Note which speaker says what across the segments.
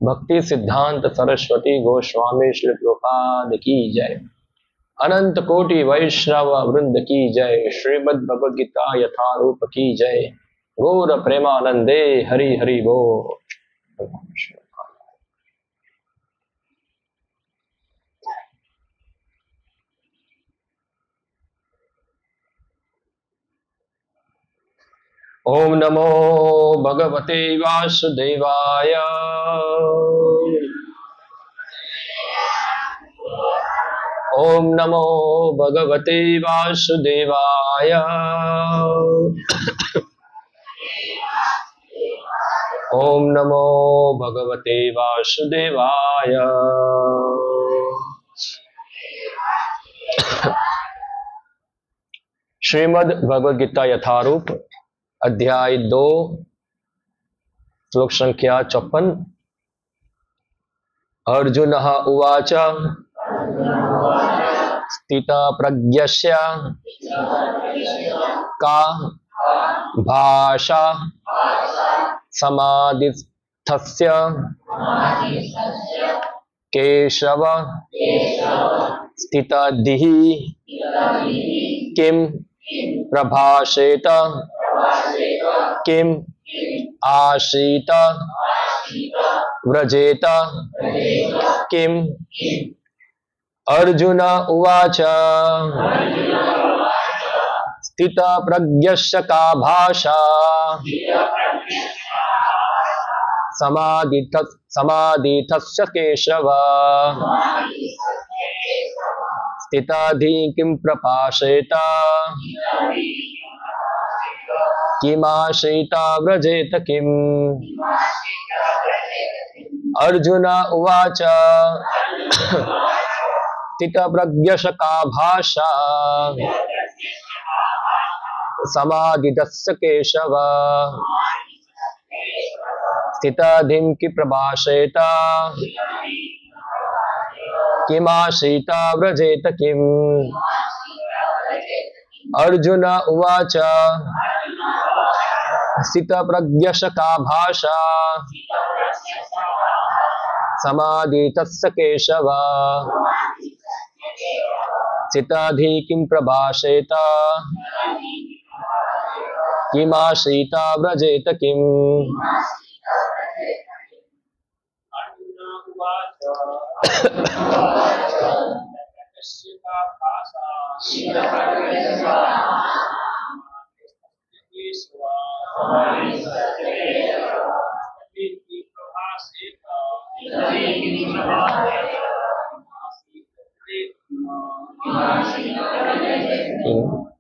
Speaker 1: भक्ति सिद्धांत सरस्वती गोस्वामी श्री प्रभुपाद की जय। अनंत कोटि वैष्णव वृंद की जय। श्रीमद् भगवद गीता यथारूप की जय। गौर प्रेमानंदे हरि हरि बोल। ओम नमो भगवते वासुदेवाय। ओम नमो भगवते वासुदेवाय। ओम नमो भगवते वासुदेवाय। श्रीमद् भगवद गीता यथारूप अध्याय 2 श्लोक संख्या 54। अर्जुन उवाच स्थितप्रज्ञस्य का भाषा समाधिस्थस्य केशव स्थितधिः किं प्रभाषेत किम आशीत व्रजेत किम। अर्जुन उवाच स्थितप्रज्ञस्य का भाषा समाधितस्य केशव स्थितधि किं प्रभाषेत किमाशीता व्रजेत किम। अर्जुन उवाच स्थितप्रज्ञस्य का भाषा समाधितस्य केशव स्थितधिं कि प्रभाषेत किमाशीता व्रजेत किम। अर्जुन उवाच स्थितप्रज्ञस्य का भाषा समाधितस्य केशव स्थितधि किं प्रभाषेत किमाशीता व्रजेत किम।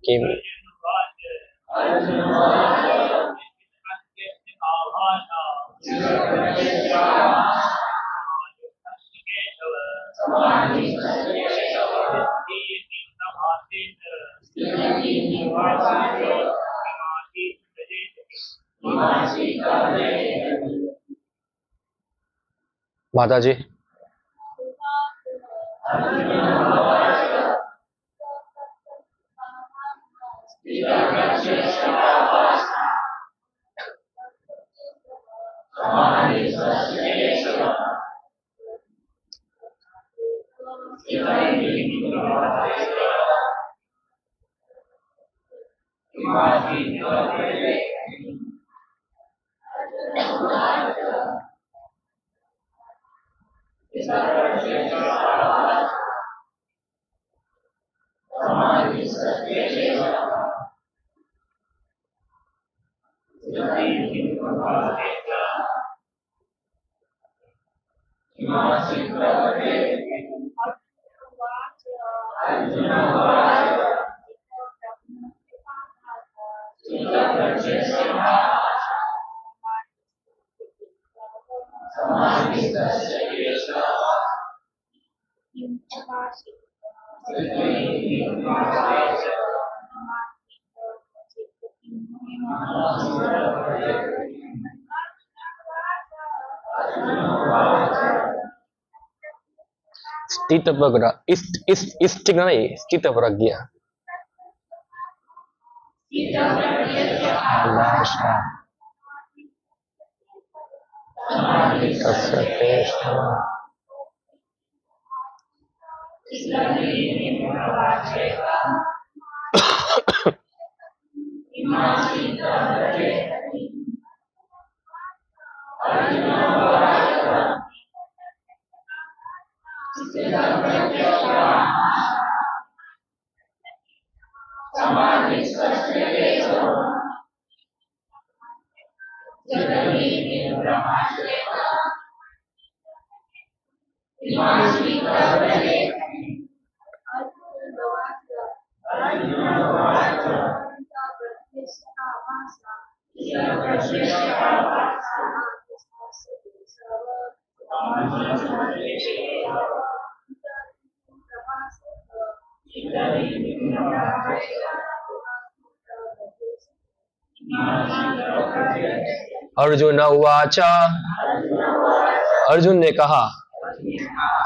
Speaker 1: किम माता जी। स्थित प्रज्ञा स्थित नहीं स्थित प्रज्ञा अर्जुन उवाच, अर्जुन ने कहा,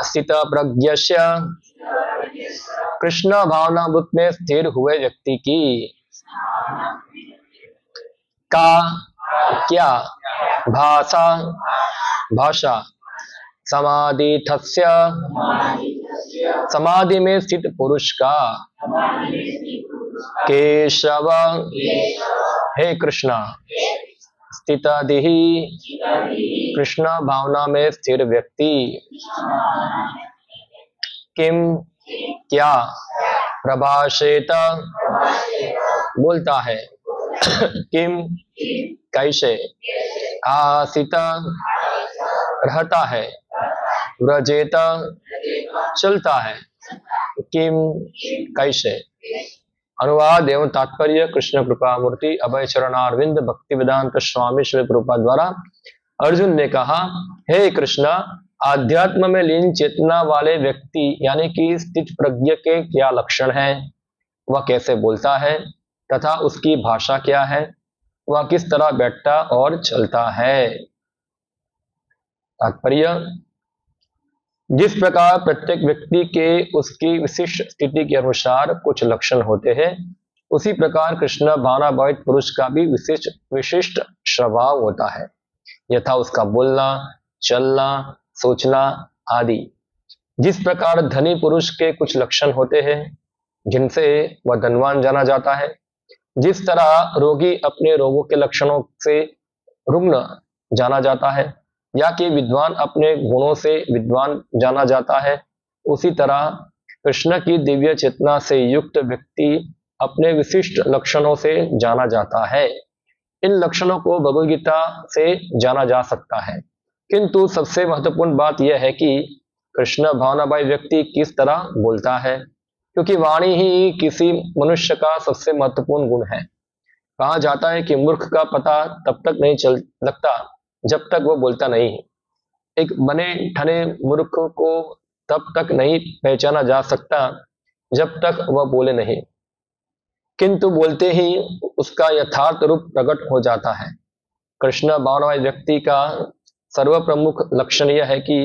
Speaker 1: स्थित प्रज्ञस्य, कृष्ण भावना बुद्ध में स्थिर हुए व्यक्ति की का क्या भाषा समाधिस्थस्य, समाधि में स्थित पुरुष का केशव, हे कृष्ण, स्थितादिहि, कृष्ण भावना में स्थिर व्यक्ति, किम क्या प्रभाषेत बोलता है, किम कैसे, आसित रहता है, व्रजेत चलता है, किम कैसे। अनुवाद एवं तात्पर्य कृष्ण कृपा मूर्ति अभय चरणारविंद भक्ति वेदांत स्वामी श्री प्रभुपाद द्वारा। अर्जुन ने कहा, हे कृष्ण, आध्यात्म में लीन चेतना वाले व्यक्ति यानी कि स्थित प्रज्ञ के क्या लक्षण हैं, वह कैसे बोलता है तथा उसकी भाषा क्या है, वह किस तरह बैठता और चलता है। तात्पर्य, जिस प्रकार प्रत्येक व्यक्ति के उसकी विशिष्ट स्थिति के अनुसार कुछ लक्षण होते हैं, उसी प्रकार कृष्ण भावनाभावित पुरुष का भी विशिष्ट स्वभाव होता है, यथा उसका बोलना, चलना, सोचना आदि। जिस प्रकार धनी पुरुष के कुछ लक्षण होते हैं जिनसे वह धनवान जाना जाता है, जिस तरह रोगी अपने रोगों के लक्षणों से रुग्ण जाना जाता है या कि विद्वान अपने गुणों से विद्वान जाना जाता है, उसी तरह कृष्ण की दिव्य चेतना से युक्त व्यक्ति अपने विशिष्ट लक्षणों से जाना जाता है। इन लक्षणों को भगवद गीता से जाना जा सकता है, किंतु सबसे महत्वपूर्ण बात यह है कि कृष्ण भावनाभावी व्यक्ति किस तरह बोलता है, क्योंकि वाणी ही किसी मनुष्य का सबसे महत्वपूर्ण गुण है। कहा जाता है कि मूर्ख का पता तब तक नहीं चल लगता जब तक वो बोलता नहीं है। एक बने ठने मूर्ख को तब तक नहीं पहचाना जा सकता जब तक वह बोले नहीं, किंतु बोलते ही उसका यथार्थ रूप प्रकट हो जाता है। कृष्ण भावनाभावी व्यक्ति का सर्वप्रमुख लक्षण यह है कि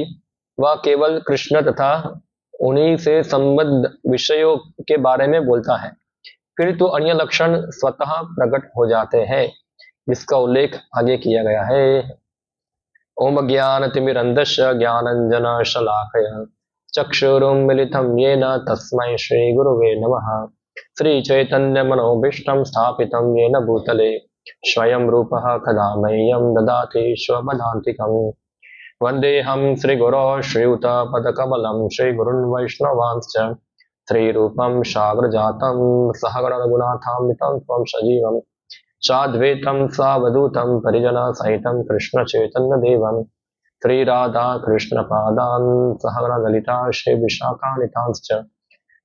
Speaker 1: वह केवल कृष्ण तथा उन्हीं से संबद्ध विषयों के बारे में बोलता है, फिर तो अन्य लक्षण स्वतः प्रकट हो जाते हैं, जिसका उल्लेख आगे किया गया है। ओम ज्ञानतिमिरन्धस्य ज्ञानाञ्जनशलाकया चक्षुरुन्मिलितं येन तस्मै श्रीगुरुवे नमः। श्रीचैतन्यमनोभीष्टं स्थापितं येन भूतले स्वयं रूपः कदा मह्यं ददाति स्वपदान्तिकम्। वन्देऽहं श्रीगुरो श्रीयुतपदकमलं श्रीगुरुन् वैष्णवांश्च श्रीरूपं साग्रजातं सहगण रघुनाथान्वितं त्वं सजीवम् साद्वैतं सावधूतं परिजनसहितं कृष्णचैतन्यदेवं श्रीराधा कृष्णपादान् सहगण ललिता श्रीविशाखान्वितांश्च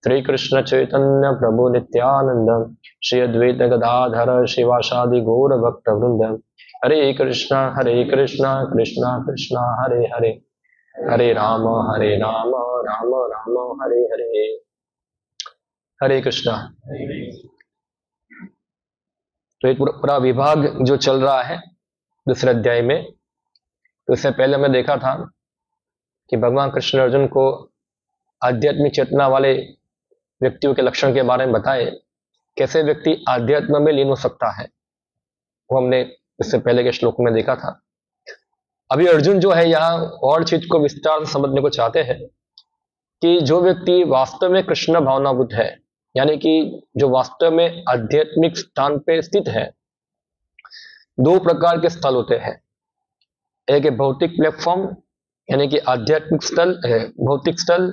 Speaker 1: श्रीकृष्णचैतन्य प्रभु नित्यानंद श्री अद्वैत गदाधर शिवासादि गौर भक्त वृंद। हरे कृष्णा कृष्णा कृष्णा हरे हरे, हरे राम राम राम हरे हरे। हरे कृष्णा। तो एक पूरा विभाग जो चल रहा है दूसरे अध्याय में, तो इससे पहले हमने देखा था कि भगवान कृष्ण अर्जुन को आध्यात्मिक चेतना वाले व्यक्तियों के लक्षण के बारे में बताए, कैसे व्यक्ति आध्यात्म में लीन हो सकता है, वो हमने इससे पहले के श्लोक में देखा था। अभी अर्जुन जो है यहाँ और चीज को विस्तार से समझने को चाहते हैं कि जो व्यक्ति वास्तव में कृष्ण भावनाभूत है, यानी कि जो वास्तव में आध्यात्मिक स्थान पे स्थित है, दो प्रकार के स्थल होते हैं। एक है भौतिक प्लेटफॉर्म, यानी कि आध्यात्मिक स्थल है, भौतिक स्थल,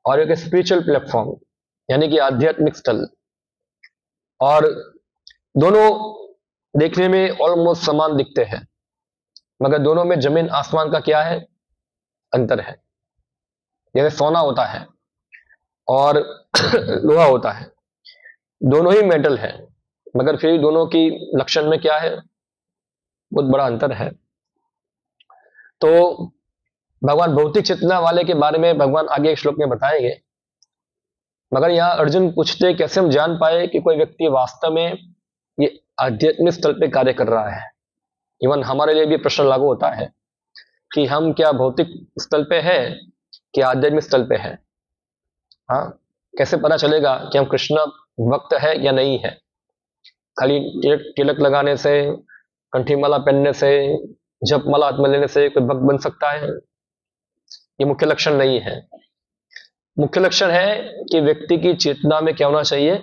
Speaker 1: और एक स्पिरिचुअल प्लेटफॉर्म, यानी कि आध्यात्मिक स्थल। और दोनों देखने में ऑलमोस्ट समान दिखते हैं, मगर दोनों में जमीन आसमान का क्या है, अंतर है। जैसे सोना होता है और लोहा होता है, दोनों ही मेटल है, मगर फिर दोनों की लक्षण में क्या है, बहुत बड़ा अंतर है। तो भगवान भौतिक चेतना वाले के बारे में भगवान आगे एक श्लोक में बताएंगे, मगर यहाँ अर्जुन पूछते कैसे हम जान पाए कि कोई व्यक्ति वास्तव में ये आध्यात्मिक स्थल पे कार्य कर रहा है। इवन हमारे लिए भी प्रश्न लागू होता है कि हम क्या भौतिक स्थल पे है कि आध्यात्मिक स्थल पे है। हाँ, कैसे पता चलेगा कि हम कृष्ण भक्त है या नहीं है? खाली तिलक लगाने से, कंठी माला पहनने से, जप माला हाथ में लेने से कोई भक्त बन सकता है? ये मुख्य लक्षण नहीं है। मुख्य लक्षण है कि व्यक्ति की चेतना में क्या होना चाहिए,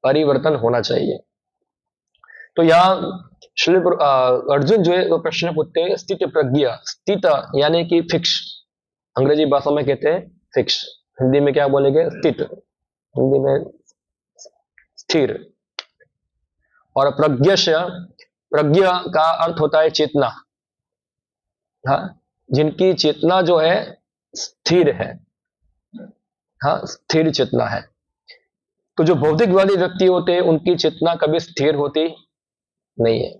Speaker 1: परिवर्तन होना चाहिए। तो यहाँ श्री अर्जुन जो है वो प्रश्न पूछते हैं स्थित प्रज्ञा, स्थित यानी कि फिक्स, अंग्रेजी भाषा में कहते हैं फिक्स, हिंदी में क्या बोलेंगे, स्थित, हिंदी में स्थिर। और प्रज्ञा का अर्थ होता है चेतना। हाँ, जिनकी चेतना जो है स्थिर है, हाँ, स्थिर चेतना है। तो जो भौतिकवादी व्यक्ति होते हैं उनकी चेतना कभी स्थिर होती नहीं है।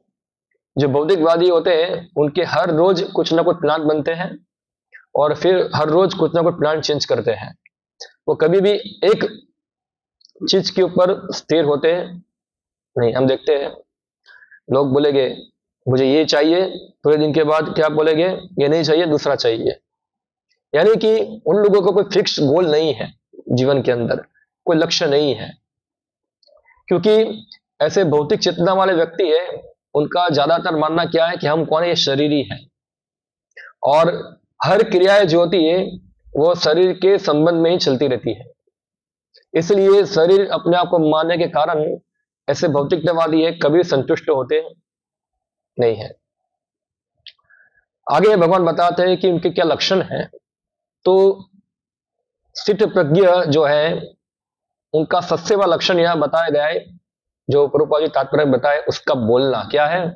Speaker 1: जो भौतिकवादी होते हैं उनके हर रोज कुछ ना कुछ प्लान बनते हैं और फिर हर रोज कुछ ना कुछ प्लान चेंज करते हैं। वो कभी भी एक चीज के ऊपर स्थिर होते नहीं। हम देखते हैं लोग बोलेंगे मुझे ये चाहिए, थोड़े दिन के बाद क्या बोलेंगे, ये नहीं चाहिए, दूसरा चाहिए। यानी कि उन लोगों को कोई फिक्स गोल नहीं है जीवन के अंदर, कोई लक्ष्य नहीं है। क्योंकि ऐसे भौतिक चेतना वाले व्यक्ति है, उनका ज्यादातर मानना क्या है कि हम कौन है, ये शरीर ही है, और हर क्रियाएं जो होती है वो शरीर के संबंध में ही चलती रहती है। इसलिए शरीर अपने आप को मानने के कारण ऐसे भौतिकतावादी है कभी संतुष्ट होते नहीं है। आगे भगवान बताते हैं कि उनके क्या लक्षण हैं। तो स्थित प्रज्ञ जो है उनका सबसे बड़ा लक्षण यहां बताया गया है, जो प्रभुपाद जी तात्पर्य बताए, उसका बोलना। क्या है?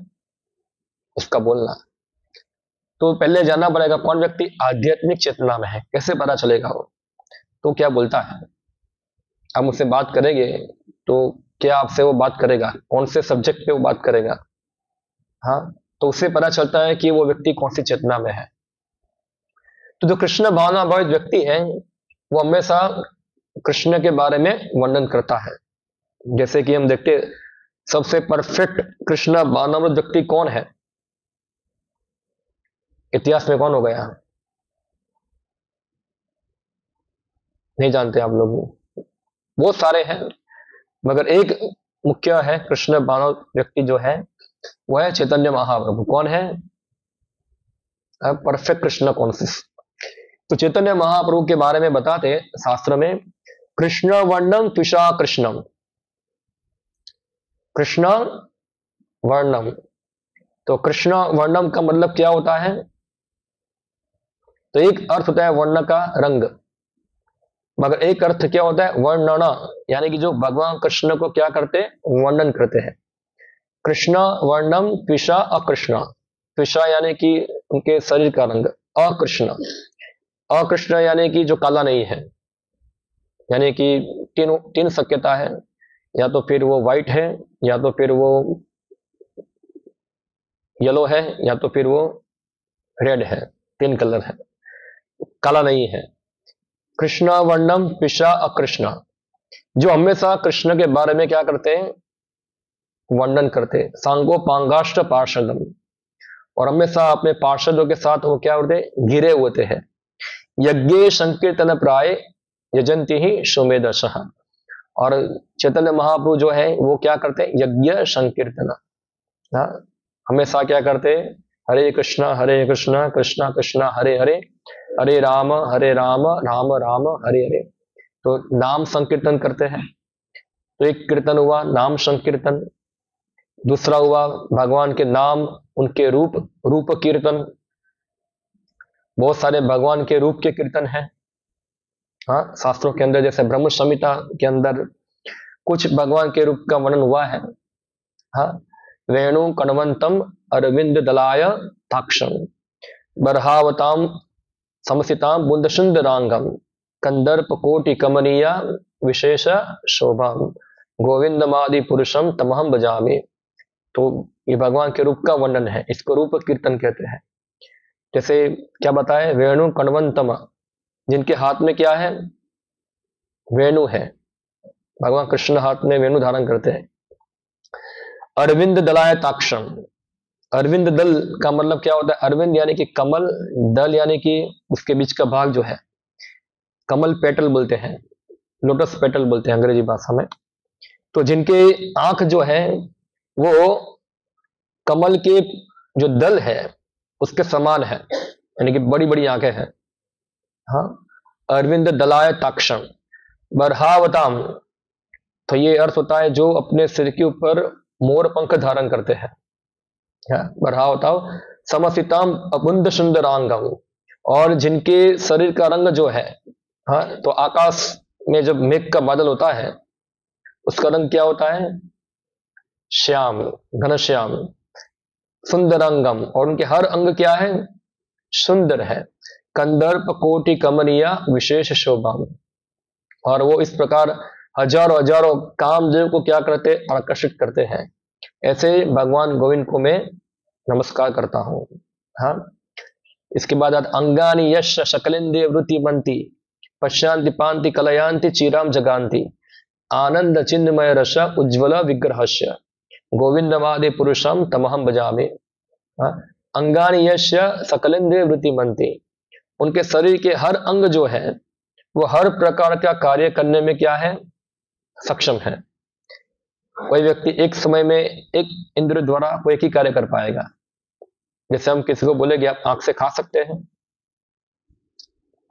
Speaker 1: उसका बोलना। तो पहले जानना पड़ेगा कौन व्यक्ति आध्यात्मिक चेतना में है, कैसे पता चलेगा वो, तो क्या बोलता है। हम उससे बात करेंगे तो क्या आपसे वो बात करेगा, कौन से सब्जेक्ट पे वो बात करेगा, हाँ, तो उससे पता चलता है कि वो व्यक्ति कौन सी चेतना में है। तो जो कृष्ण भावना भावित व्यक्ति है वो हमेशा कृष्ण के बारे में वर्णन करता है। जैसे कि हम देखते सबसे परफेक्ट कृष्ण भावनामृत व्यक्ति कौन है इतिहास में, कौन हो गया? नहीं जानते आप लोग? बहुत सारे हैं, मगर एक मुख्य है कृष्ण भावनामृत व्यक्ति जो है वो है चैतन्य महाप्रभु। कौन है परफेक्ट कृष्ण कॉन्सियस? तो चैतन्य महाप्रभु के बारे में बताते शास्त्र में, कृष्ण वर्णम तुषा कृष्णम, कृष्ण वर्णम। तो कृष्ण वर्णम का मतलब क्या होता है? तो एक अर्थ होता है वर्ण का रंग, मगर एक अर्थ क्या होता है, वर्णना, यानी कि जो भगवान कृष्ण को क्या करते हैं, वर्णन करते हैं। कृष्ण वर्णम त्विषा अकृष्ण, त्विषा यानी कि उनके शरीर का रंग, अकृष्ण, अकृष्ण यानी कि जो काला नहीं है, यानी कि तीन शक्यता है, या तो फिर वो व्हाइट है, या तो फिर वो येलो है, या तो फिर वो रेड है, तीन कलर है, काला नहीं है। कृष्ण वर्णम पिशा अकृष्ण, जो हमेशा कृष्ण के बारे में क्या करते हैं, वर्णन करते हैं। सांगो पांगाष्ट पार्षदम, और हमेशा अपने पार्षदों के साथ वो क्या होते हैं, घिरे होते हैं। यज्ञ संकीर्तन प्राय यजंती ही सुमेधसः, और चैतन्य महाप्रभु जो है वो क्या करते हैं, यज्ञ संकीर्तन, हाँ, हमेशा क्या करते हैं, हरे कृष्णा कृष्णा कृष्णा हरे हरे, हरे राम राम राम हरे हरे। तो नाम संकीर्तन करते हैं। तो एक कीर्तन हुआ नाम संकीर्तन, दूसरा हुआ भगवान के नाम, उनके रूप, रूप कीर्तन। बहुत सारे भगवान के रूप के कीर्तन हैं। हाँ, शास्त्रों के अंदर जैसे ब्रह्म संहिता के अंदर कुछ भगवान के रूप का वर्णन हुआ है। हाँ, वेणु कणवंतम अरविंद दलाय ताक्षम, बरहावताम समसिताम बुंद सुंदरांगम, कंदर्प कोटि कमनीया विशेष शोभाम, गोविंदमादि पुरुषम तमहम बजामे। तो ये भगवान के रूप का वर्णन है, इसको रूप कीर्तन कहते हैं। जैसे क्या बताए, वेणु कणवंतम, जिनके हाथ में क्या है, वेणु है। भगवान कृष्ण हाथ में वेणु धारण करते हैं। अरविंद दलाय ताक्षम, अरविंद दल का मतलब क्या होता है, अरविंद यानी कि कमल, दल यानी कि उसके बीच का भाग जो है, कमल पेटल बोलते हैं, लोटस पेटल बोलते हैं अंग्रेजी भाषा में। तो जिनके आंख जो है वो कमल के जो दल है उसके समान है, यानी कि बड़ी बड़ी आंखें हैं। हाँ, अरविंद दलाय ताक्षम, बरहावताम, तो ये अर्थ होता है जो अपने सिर के ऊपर मोर पंख धारण करते हैं। बरहावताम समसिताम अबुंद सुंदरांगम, और जिनके शरीर का रंग जो है, हाँ, तो आकाश में जब मेघ का बादल होता है उसका रंग क्या होता है, श्याम, घनश्याम, सुंदरांगम, और उनके हर अंग क्या है, सुंदर है। कंदर्प कोटि कमनीया विशेष शोभाम, और वो इस प्रकार हजारों हजारों कामदेव को क्या करते, आकर्षित करते हैं। ऐसे भगवान गोविंद को मैं नमस्कार करता हूं। हाँ, इसके बाद अंगानी यश शकलेन्द्रिय वृत्ति बनती, पश्यांति पांति कलयांति चीराम जगांति, आनंद चिन्मय रस उज्ज्वल विग्रहस्य, गोविंदमादि पुरुषम तमहम बजामे। अंगानी यश सकलेन्द्रिय वृत्ति बनती, उनके शरीर के हर अंग जो है वो हर प्रकार का कार्य करने में क्या है, सक्षम है। कोई व्यक्ति एक समय में एक इंद्र द्वारा वो एक ही कार्य कर पाएगा। जैसे हम किसी को बोलेंगे आप आंख से खा सकते हैं,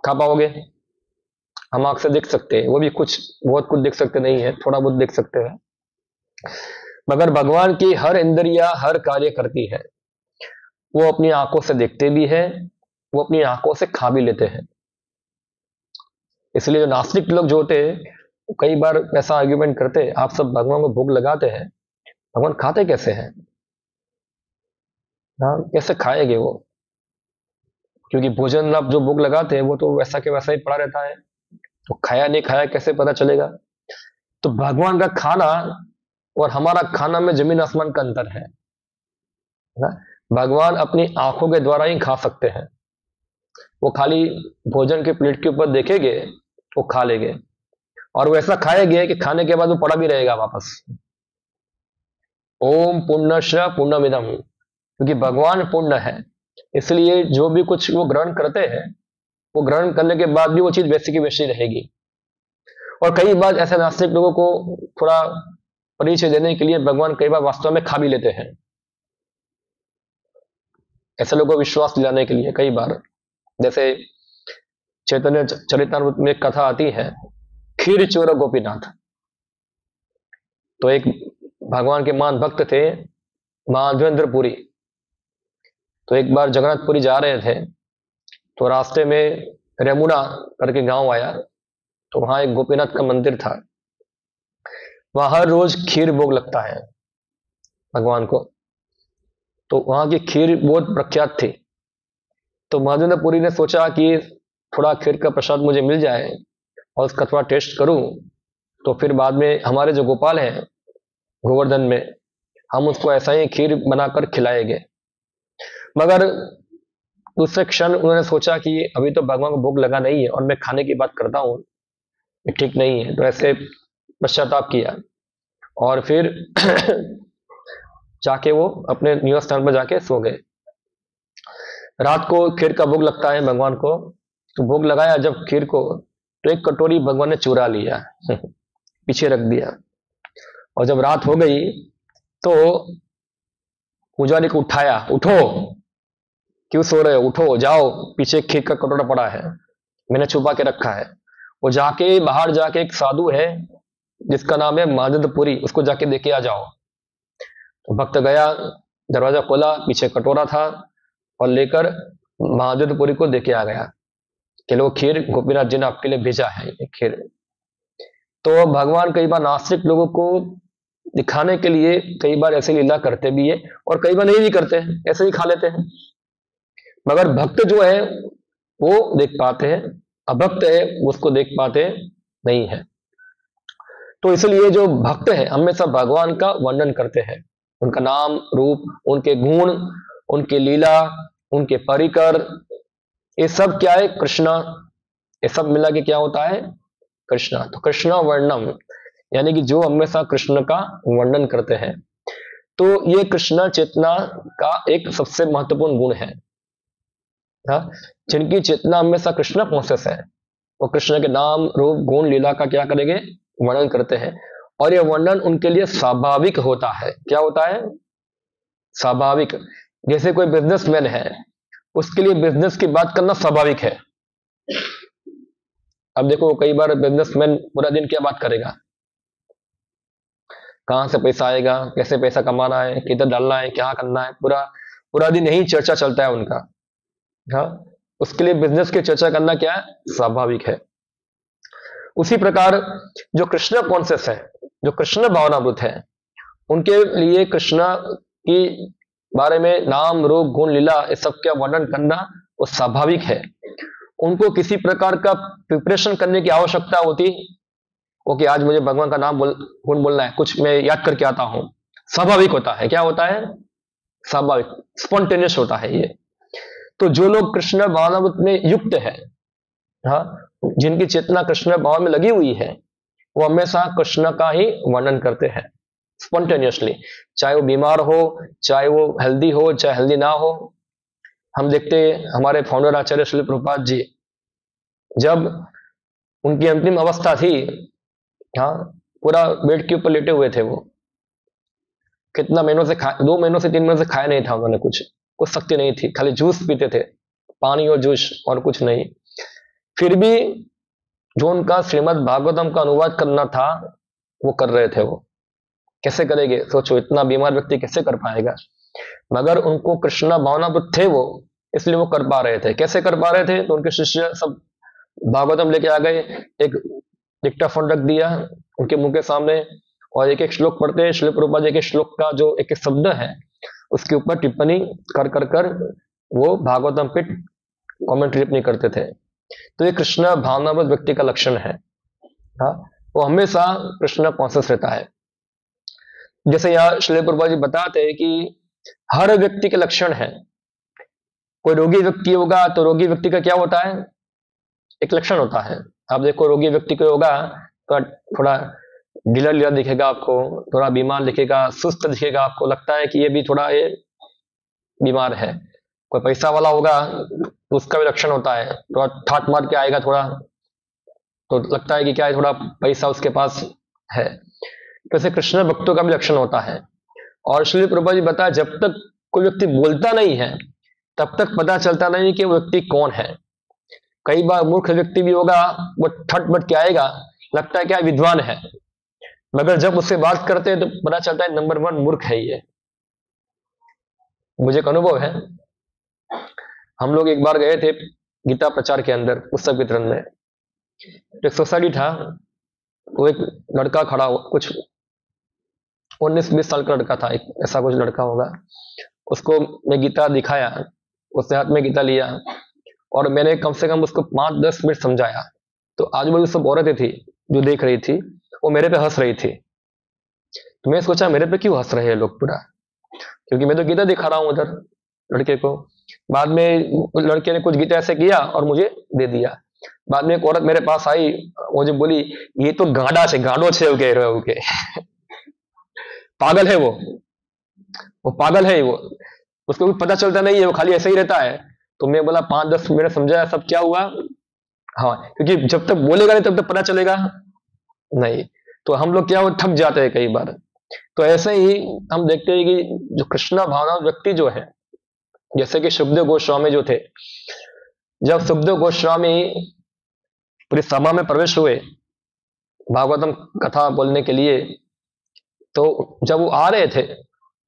Speaker 1: खा पाओगे? हम आंख से देख सकते हैं, वो भी कुछ बहुत कुछ देख सकते नहीं है, थोड़ा बहुत देख सकते हैं। मगर भगवान की हर इंद्रिया हर कार्य करती है। वो अपनी आंखों से देखते भी है, वो अपनी आंखों से खा भी लेते हैं। इसलिए जो नास्तिक लोग जो होते हैं कई बार ऐसा आर्ग्यूमेंट करते, आप सब भगवान को भोग लगाते हैं, भगवान खाते कैसे हैं? हाँ, कैसे खाएंगे वो? क्योंकि भोजन आप जो भोग लगाते हैं वो तो वैसा के वैसा ही पड़ा रहता है, तो खाया नहीं खाया कैसे पता चलेगा? तो भगवान का खाना और हमारा खाना में जमीन आसमान का अंतर है ना। भगवान अपनी आंखों के द्वारा ही खा सकते हैं। वो खाली भोजन के प्लेट के ऊपर देखेंगे, वो खा लेंगे, और वो ऐसा खाएंगे कि खाने के बाद वो पड़ा भी रहेगा वापस। ओम पुण्यश्च पुण्यमिदम, क्योंकि भगवान पुण्य है, इसलिए जो भी कुछ वो ग्रहण करते हैं वो ग्रहण करने के बाद भी वो चीज वैसी की वैसी रहेगी। और कई बार ऐसे नास्तिक लोगों को थोड़ा परिचय देने के लिए भगवान कई बार वास्तव में खा भी लेते हैं, ऐसे लोगों को विश्वास दिलाने के लिए। कई बार जैसे चैतन्य चरितामृत में एक कथा आती है, खीर चोर गोपीनाथ। तो एक भगवान के महान भक्त थे माधवेंद्रपुरी। तो एक बार जगन्नाथपुरी जा रहे थे, तो रास्ते में रेमुना करके गांव आया, तो वहां एक गोपीनाथ का मंदिर था। वहां हर रोज खीर भोग लगता है भगवान को, तो वहां की खीर बहुत प्रख्यात थी। तो माधवेंद्रपुरी ने सोचा कि थोड़ा खीर का प्रसाद मुझे मिल जाए और उसका थोड़ा टेस्ट करूं, तो फिर बाद में हमारे जो गोपाल हैं गोवर्धन में, हम उसको ऐसा ही खीर बनाकर खिलाएंगे। मगर दूसरे क्षण उन्होंने सोचा कि अभी तो भगवान को भोग लगा नहीं है और मैं खाने की बात करता हूं, ये ठीक नहीं है। तो ऐसे पश्चाताप किया और फिर जाके वो अपने निवास स्थान पर जाके सो गए। रात को खीर का भोग लगता है भगवान को, तो भोग लगाया जब खीर को, तो एक कटोरी भगवान ने चुरा लिया पीछे रख दिया। और जब रात हो गई तो पुजारी को उठाया, उठो, क्यों सो रहे हो, उठो जाओ, पीछे खीर का कटोरा पड़ा है, मैंने छुपा के रखा है। वो जाके बाहर जाके एक साधु है जिसका नाम है माददपुरी, उसको जाके देके आ जाओ। तो भक्त गया, दरवाजा खोला, पीछे कटोरा था और लेकर माददपुरी को देके आ गया कि लो खीर गोपीनाथ जी ने आपके लिए भेजा है ये खीर। तो भगवान कई बार नास्तिक लोगों को दिखाने के लिए कई बार ऐसे लीला करते भी है और कई बार नहीं भी करते हैं, ऐसे ही खा लेते हैं। मगर भक्त जो है वो देख पाते हैं, अभक्त है वो उसको देख पाते नहीं है। तो इसलिए जो भक्त है हमेशा भगवान का वर्णन करते हैं, उनका नाम रूप, उनके गुण, उनकी लीला, उनके परिकर, ये सब क्या है, कृष्णा। ये सब मिला के क्या होता है, कृष्णा। तो कृष्णा वर्णम यानी कि जो हमेशा कृष्ण का वर्णन करते हैं। तो ये कृष्णा चेतना का एक सबसे महत्वपूर्ण गुण है। हाँ, जिनकी चेतना हमेशा कृष्ण कॉन्शियस है वो कृष्ण के नाम रूप गुण लीला का क्या करेंगे, वर्णन करते हैं। और ये वर्णन उनके लिए स्वाभाविक होता है। क्या होता है, स्वाभाविक। जैसे कोई बिजनेसमैन है, उसके लिए बिजनेस की बात करना स्वाभाविक है। अब देखो कई बार बिजनेसमैन पूरा दिन क्या बात करेगा, कहां से पैसा आएगा, कैसे पैसा कमाना है, किधर डालना है, क्या करना है, पूरा पूरा दिन यही चर्चा चलता है उनका। हाँ, उसके लिए बिजनेस की चर्चा करना क्या है, स्वाभाविक है। उसी प्रकार जो कृष्ण कॉन्शियस है, जो कृष्ण भावनाभूत है, उनके लिए कृष्ण की बारे में नाम रूप गुण लीला इस सब का वर्णन करना वो स्वाभाविक है। उनको किसी प्रकार का प्रिपरेशन करने की आवश्यकता होती, ओके आज मुझे भगवान का नाम गुण बोलना है, कुछ मैं याद करके आता हूं, स्वाभाविक होता है। क्या होता है, स्वाभाविक, स्पॉन्टेनियस होता है ये। तो जो लोग कृष्ण भावनाभूत में युक्त है, हाँ, जिनकी चेतना कृष्ण भाव में लगी हुई है, वो हमेशा कृष्ण का ही वर्णन करते हैं स्पॉन्टेनियसली, चाहे वो बीमार हो, चाहे वो हेल्दी हो, चाहे हेल्दी ना हो। हम देखते हमारे फाउंडर आचार्य श्रील प्रभुपाद जी, जब उनकी अंतिम अवस्था थी, हाँ, पूरा बेड के ऊपर लेटे हुए थे वो, कितना महीनों से 2 महीनों से 3 महीनों से खाया नहीं था उन्होंने, कुछ शक्ति नहीं थी, खाली जूस पीते थे, पानी और जूस और कुछ नहीं। फिर भी जो उनका श्रीमद् भागवतम का अनुवाद करना था वो कर रहे थे। वो कैसे करेंगे, सोचो, इतना बीमार व्यक्ति कैसे कर पाएगा। मगर उनको कृष्णा भावनाभूत थे वो, इसलिए वो कर पा रहे थे। कैसे कर पा रहे थे, तो उनके शिष्य सब भागवतम लेके आ गए, एक डिक्टाफोन रख दिया उनके मुंह के सामने और एक एक श्लोक पढ़ते हैं। श्रील प्रभुपाद एक एक श्लोक का जो एक एक शब्द है उसके ऊपर टिप्पणी कर कर कर वो भागवतम पे कमेंट्री टिप्पणी करते थे। तो ये कृष्ण भावनाभूत व्यक्ति का लक्षण है। हाँ, वो हमेशा कृष्ण कॉन्शियस रहता है। जैसे यहाँ श्रील प्रभुपाद जी बताते हैं कि हर व्यक्ति के लक्षण है। कोई रोगी व्यक्ति होगा तो रोगी व्यक्ति का क्या होता है, एक लक्षण होता है। आप देखो रोगी व्यक्ति को होगा तो थोड़ा ढीला ढीला दिखेगा आपको, थोड़ा बीमार दिखेगा, सुस्त दिखेगा, आपको लगता है कि ये भी थोड़ा ये बीमार है। कोई पैसा वाला होगा तो उसका भी लक्षण होता है, थोड़ा ठाट मार के आएगा थोड़ा, तो लगता है कि क्या है, थोड़ा पैसा उसके पास है। वैसे कृष्ण भक्तों का भी लक्षण होता है। और श्री प्रभुपाद जी बताया, जब तक कोई व्यक्ति बोलता नहीं है तब तक पता चलता नहीं कि वो व्यक्ति कौन है। कई बार मूर्ख व्यक्ति भी होगा, वो ठट बट के आएगा, लगता है क्या विद्वान है, मगर जब उससे बात करते हैं तो पता चलता है नंबर 1 मूर्ख है ये। मुझे एक अनुभव है, हम लोग एक बार गए थे गीता प्रचार के अंदर पुस्तक वितरण में। एक सोसाइटी था, वो एक लड़का खड़ा हुआ, कुछ 19-20 साल का लड़का था, एक ऐसा कुछ लड़का होगा। उसको मैं गीता दिखाया, उसने हाथ में गीता लिया और मैंने कम से कम उसको 5-10 मिनट समझाया। तो आजू-बाजू सब औरतें थी जो देख रही थी, वो मेरे पे हंस रही थी। तो मैं सोचा मेरे पे क्यों हंस रहे हैं लोग पूरा, क्योंकि मैं तो गीता दिखा रहा हूं उधर लड़के को। बाद में लड़के ने कुछ गीता ऐसे किया और मुझे दे दिया। बाद में एक औरत मेरे पास आई, मुझे बोली ये तो गांडा से गांडो से हो कह रहे हो के पागल है वो पागल है, वो उसको भी पता चलता नहीं है, वो खाली ऐसे ही रहता है। तो मैं बोला 5-10 मिनट समझाया, सब क्या हुआ। हाँ, क्योंकि जब तक बोलेगा नहीं तब तक पता चलेगा नहीं, तो हम लोग क्या वो थक जाते हैं कई बार। तो ऐसे ही हम देखते हैं कि जो कृष्णा भावना व्यक्ति जो है जैसे कि सुखदेव गोस्वामी जो थे, जब सुखदेव गोस्वामी पूरी सभा में प्रवेश हुए भागवतम कथा बोलने के लिए, तो जब वो आ रहे थे,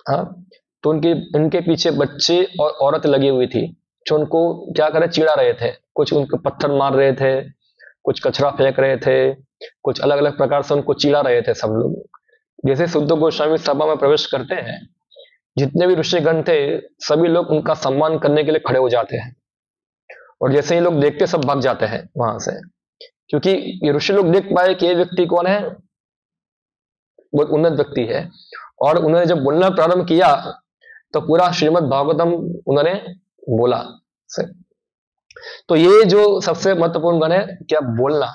Speaker 1: हाँ, तो उनके पीछे बच्चे और औरत लगी हुई थी, जो उनको क्या करे, चिढ़ा रहे थे। कुछ उनको पत्थर मार रहे थे, कुछ कचरा फेंक रहे थे, कुछ अलग अलग प्रकार से उनको चिढ़ा रहे थे सब लोग। जैसे सुखदेव गोस्वामी सभा में प्रवेश करते हैं, जितने भी ऋषिगण थे सभी लोग उनका सम्मान करने के लिए खड़े हो जाते हैं, और जैसे ही लोग देखते सब भाग जाते हैं वहां से, क्योंकि ये ऋषि लोग देख पाए कि ये व्यक्ति कौन है, वो उन्नत व्यक्ति है। और उन्होंने जब बोलना प्रारंभ किया तो पूरा श्रीमद् भागवतम उन्होंने बोला से। तो ये जो सबसे महत्वपूर्ण गुण है क्या, बोलना।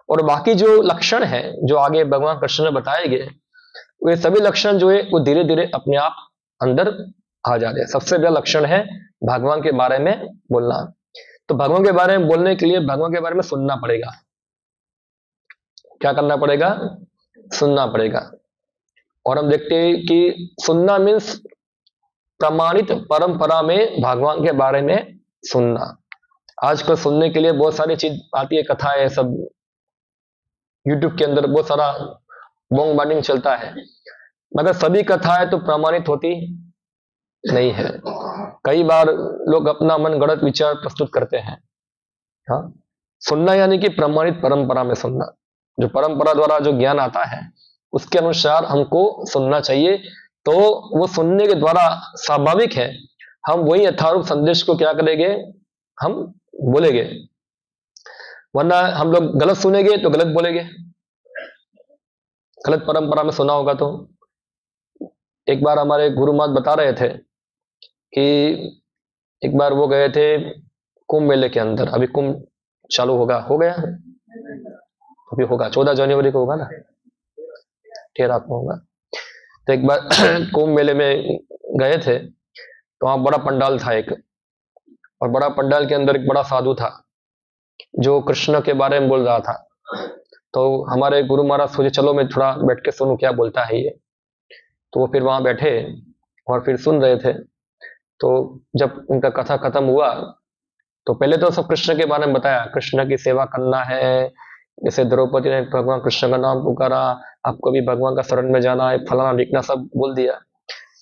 Speaker 1: और बाकी जो लक्षण है जो आगे भगवान कृष्ण ने बताए गए, वे सभी लक्षण जो है वो धीरे धीरे अपने आप अंदर आ जाते हैं। सबसे बड़ा लक्षण है भगवान के बारे में बोलना। तो भगवान के बारे में बोलने के लिए भगवान के बारे में सुनना पड़ेगा। क्या करना पड़ेगा, सुनना पड़ेगा। और हम देखते हैं कि सुनना मीन्स प्रमाणित परंपरा में भगवान के बारे में सुनना। आजकल सुनने के लिए बहुत सारी चीज आती है, कथाएं सब यूट्यूब के अंदर बहुत सारा बॉन्ग बाइंडिंग चलता है, मगर सभी कथाएं तो प्रमाणित होती नहीं है। कई बार लोग अपना मन गढ़ंत विचार प्रस्तुत करते हैं। हाँ, सुनना यानी कि प्रमाणित परंपरा में सुनना, जो परंपरा द्वारा जो ज्ञान आता है उसके अनुसार हमको सुनना चाहिए। तो वो सुनने के द्वारा स्वाभाविक है हम वही यथारूप संदेश को क्या करेंगे, हम बोलेंगे। वरना हम लोग गलत सुनेंगे तो गलत बोलेंगे, गलत परंपरा में सुना होगा। तो एक बार हमारे गुरु महाराज बता रहे थे कि एक बार वो गए थे कुंभ मेले के अंदर। अभी कुंभ चालू हो गया अभी होगा, 14 जनवरी को होगा ना, 13 को होगा। तो एक बार कुंभ मेले में गए थे, तो वहां बड़ा पंडाल था एक, और बड़ा पंडाल के अंदर एक बड़ा साधु था जो कृष्ण के बारे में बोल रहा था। तो हमारे गुरु महाराज सोचे चलो मैं थोड़ा बैठ के सुनूं क्या बोलता है ये। तो वो फिर वहां बैठे और फिर सुन रहे थे। तो जब उनका कथा खत्म हुआ तो पहले तो सब कृष्ण के बारे में बताया, कृष्ण की सेवा करना है, जैसे द्रौपदी ने भगवान कृष्ण का नाम पुकारा, आपको भी भगवान का शरण में जाना है, फलाना लिखना, सब बोल दिया।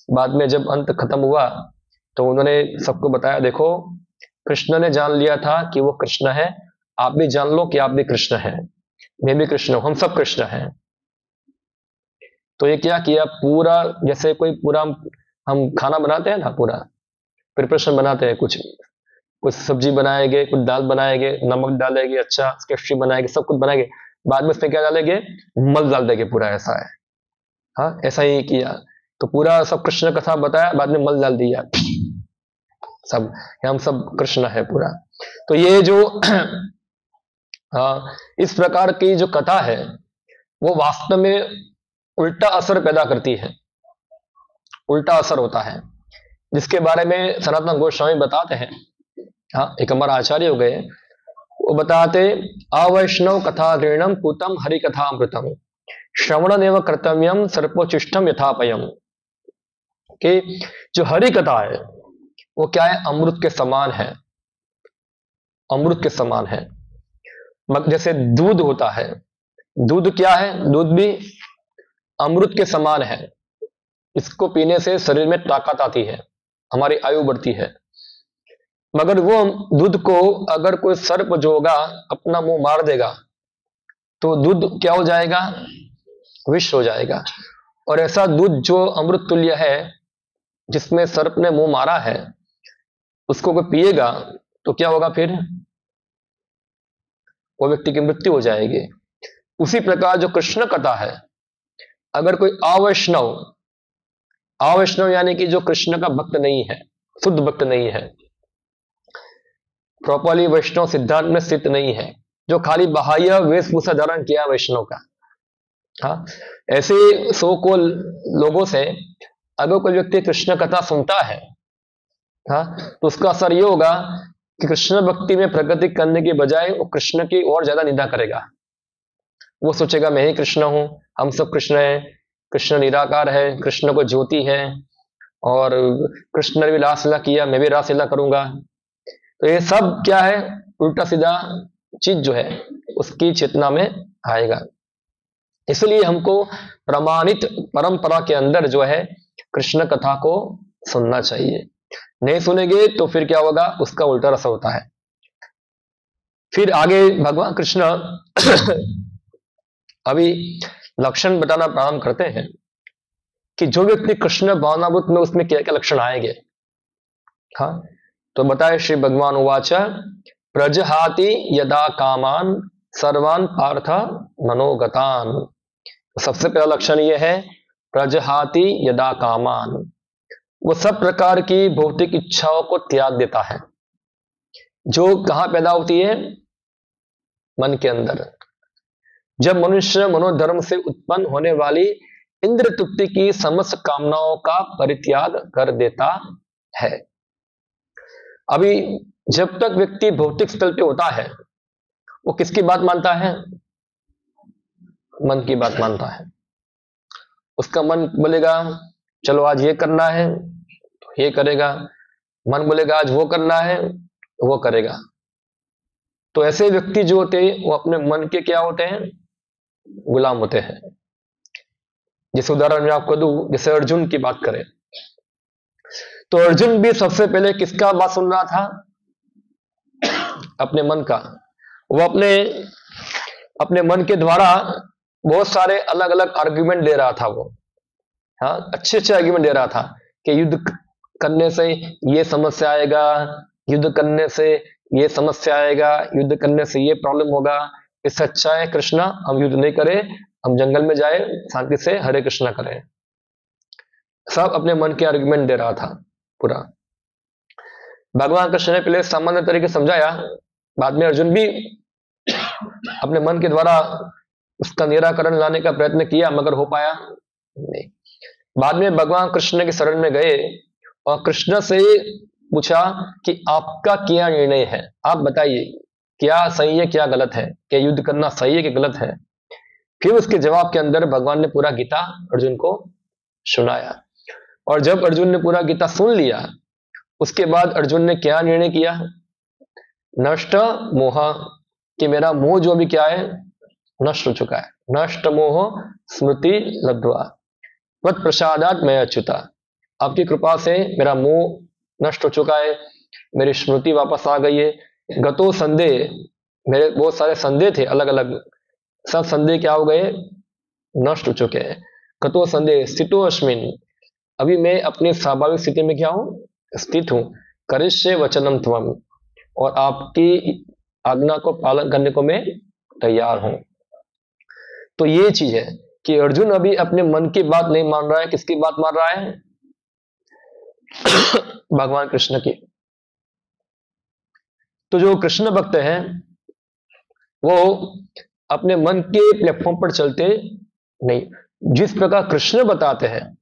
Speaker 1: बाद में जब अंत खत्म हुआ तो उन्होंने सबको बताया, देखो कृष्ण ने जान लिया था कि वो कृष्ण है, आप भी जान लो कि आप भी कृष्ण हैं, मैं भी कृष्ण हूं, हम सब कृष्ण हैं। तो ये क्या किया, पूरा जैसे कोई पूरा हम खाना बनाते हैं ना, पूरा प्रिपरेशन बनाते हैं, कुछ सब्जी बनाएंगे, कुछ दाल बनाएंगे, नमक डालेंगे, अच्छा कैस्ट्री बनाएंगे, सब कुछ बनाएंगे, बाद में उसमें क्या डालेंगे, मल डाल देंगे, पूरा ऐसा है। हाँ, ऐसा ही किया। तो पूरा सब कृष्ण कथा बताया, बाद में मल डाल दिया, सब हम सब कृष्ण है पूरा। तो ये जो इस प्रकार की जो कथा है वो वास्तव में उल्टा असर पैदा करती है, उल्टा असर होता है, जिसके बारे में सनातन गोस्वामी बताते हैं। हाँ, एक हमारा आचार्य हो गए, वो बताते, अवैष्णव कथा गृणम पूतम हरि कथा अमृतम श्रवण एव कर्तव्यम सर्पोचिष्टम यथापयम। कि जो हरि कथा है वो क्या है, अमृत के समान है, अमृत के समान है। जैसे दूध होता है, दूध क्या है, दूध भी अमृत के समान है। इसको पीने से शरीर में ताकत आती है, हमारी आयु बढ़ती है। मगर वो दूध को अगर कोई सर्प जो होगा अपना मुंह मार देगा तो दूध क्या हो जाएगा, विष हो जाएगा। और ऐसा दूध जो अमृत तुल्य है, जिसमें सर्प ने मुंह मारा है, उसको कोई पिएगा तो क्या होगा, फिर वो व्यक्ति की मृत्यु हो जाएगी। उसी प्रकार जो कृष्ण कथा है, अगर कोई अवैष्णव, अवैष्णव यानी कि जो कृष्ण का भक्त नहीं है, शुद्ध भक्त नहीं है, प्रॉपरली वैष्णव सिद्धांत में स्थित नहीं है, जो खाली बाह्य वेशभूषा धारण किया वैष्णव का, हाँ, ऐसे सो को लोगों से अगर कोई व्यक्ति कृष्ण कथा सुनता है, हाँ, तो उसका असर यह होगा कि कृष्ण भक्ति में प्रगति करने के बजाय वो कृष्ण की और ज्यादा निंदा करेगा। वो सोचेगा मैं ही कृष्ण हूं, हम सब कृष्ण हैं, कृष्ण निराकार है, कृष्ण को ज्योति है, और कृष्ण ने भी रासलीला किया, मैं भी रासलीला करूंगा। तो ये सब क्या है, उल्टा सीधा चीज जो है उसकी चेतना में आएगा। इसलिए हमको प्रमाणित परंपरा के अंदर जो है कृष्ण कथा को सुनना चाहिए। नहीं सुनेंगे तो फिर क्या होगा, उसका उल्टा असर होता है। फिर आगे भगवान कृष्ण अभी लक्षण बताना प्रारंभ करते हैं कि जो व्यक्ति कृष्ण भावनाभूत में, उसमें क्या क्या लक्षण आएंगे। हाँ, तो बताए श्री भगवान उवाच प्रजहाति यदा कामान सर्वान पार्थ मनोगतान। सबसे पहला लक्षण यह है, प्रजहाति यदा कामान, वो सब प्रकार की भौतिक इच्छाओं को त्याग देता है। जो कहां पैदा होती है, मन के अंदर। जब मनुष्य मनोधर्म से उत्पन्न होने वाली इंद्र तृप्ति की समस्त कामनाओं का परित्याग कर देता है। अभी जब तक व्यक्ति भौतिक स्थल पे होता है, वो किसकी बात मानता है, मन की बात मानता है। उसका मन बोलेगा चलो आज ये करना है तो ये करेगा, मन बोलेगा आज वो करना है तो वो करेगा। तो ऐसे व्यक्ति जो होते हैं वो अपने मन के क्या होते हैं, गुलाम होते हैं। जैसे उदाहरण मैं आपको दूं, जैसे अर्जुन की बात करें तो अर्जुन भी सबसे पहले किसका बात सुन रहा था, अपने मन का। वो अपने मन के द्वारा बहुत सारे अलग अलग आर्ग्यूमेंट दे रहा था वो। हाँ, अच्छे अच्छे आर्ग्यूमेंट दे रहा था कि युद्ध करने से ये समस्या आएगा, युद्ध करने से ये समस्या आएगा, युद्ध करने से ये प्रॉब्लम होगा, इससे अच्छा है कृष्णा हम युद्ध नहीं करें, हम जंगल में जाए शांति से हरे कृष्णा करें। सब अपने मन के आर्ग्यूमेंट दे रहा था पूरा। भगवान कृष्ण ने पहले सामान्य तरीके समझाया, बाद में अर्जुन भी अपने मन के द्वारा उसका निराकरण लाने का प्रयत्न किया, मगर हो पाया नहीं। बाद में भगवान कृष्ण के शरण में गए और कृष्ण से पूछा कि आपका क्या निर्णय है, आप बताइए क्या सही है क्या गलत है, क्या युद्ध करना सही है कि गलत है। फिर उसके जवाब के अंदर भगवान ने पूरा गीता अर्जुन को सुनाया। और जब अर्जुन ने पूरा गीता सुन लिया, उसके बाद अर्जुन ने क्या निर्णय किया, नष्ट मोह, कि मेरा मोह जो भी क्या है नष्ट हो चुका है। नष्ट मोह स्मृति लब्ध्वा वत प्रसादात मैं अच्युता, आपकी कृपा से मेरा मोह नष्ट हो चुका है, मेरी स्मृति वापस आ गई है। गतो संदेह, मेरे बहुत सारे संदेह थे अलग अलग, सब संदेह क्या हो गए, नष्ट हो चुके हैं। गतो संदेह स्थितो अस्मिन, अभी मैं अपनी स्वाभाविक स्थिति में क्या हूं, स्थित हूं। करिष्ये वचनम त्वम, और आपकी आज्ञा को पालन करने को मैं तैयार हूं। तो ये चीज है कि अर्जुन अभी अपने मन की बात नहीं मान रहा है, किसकी बात मान रहा है, भगवान कृष्ण की। तो जो कृष्ण भक्त हैं वो अपने मन के प्लेटफॉर्म पर चलते नहीं, जिस प्रकार कृष्ण बताते हैं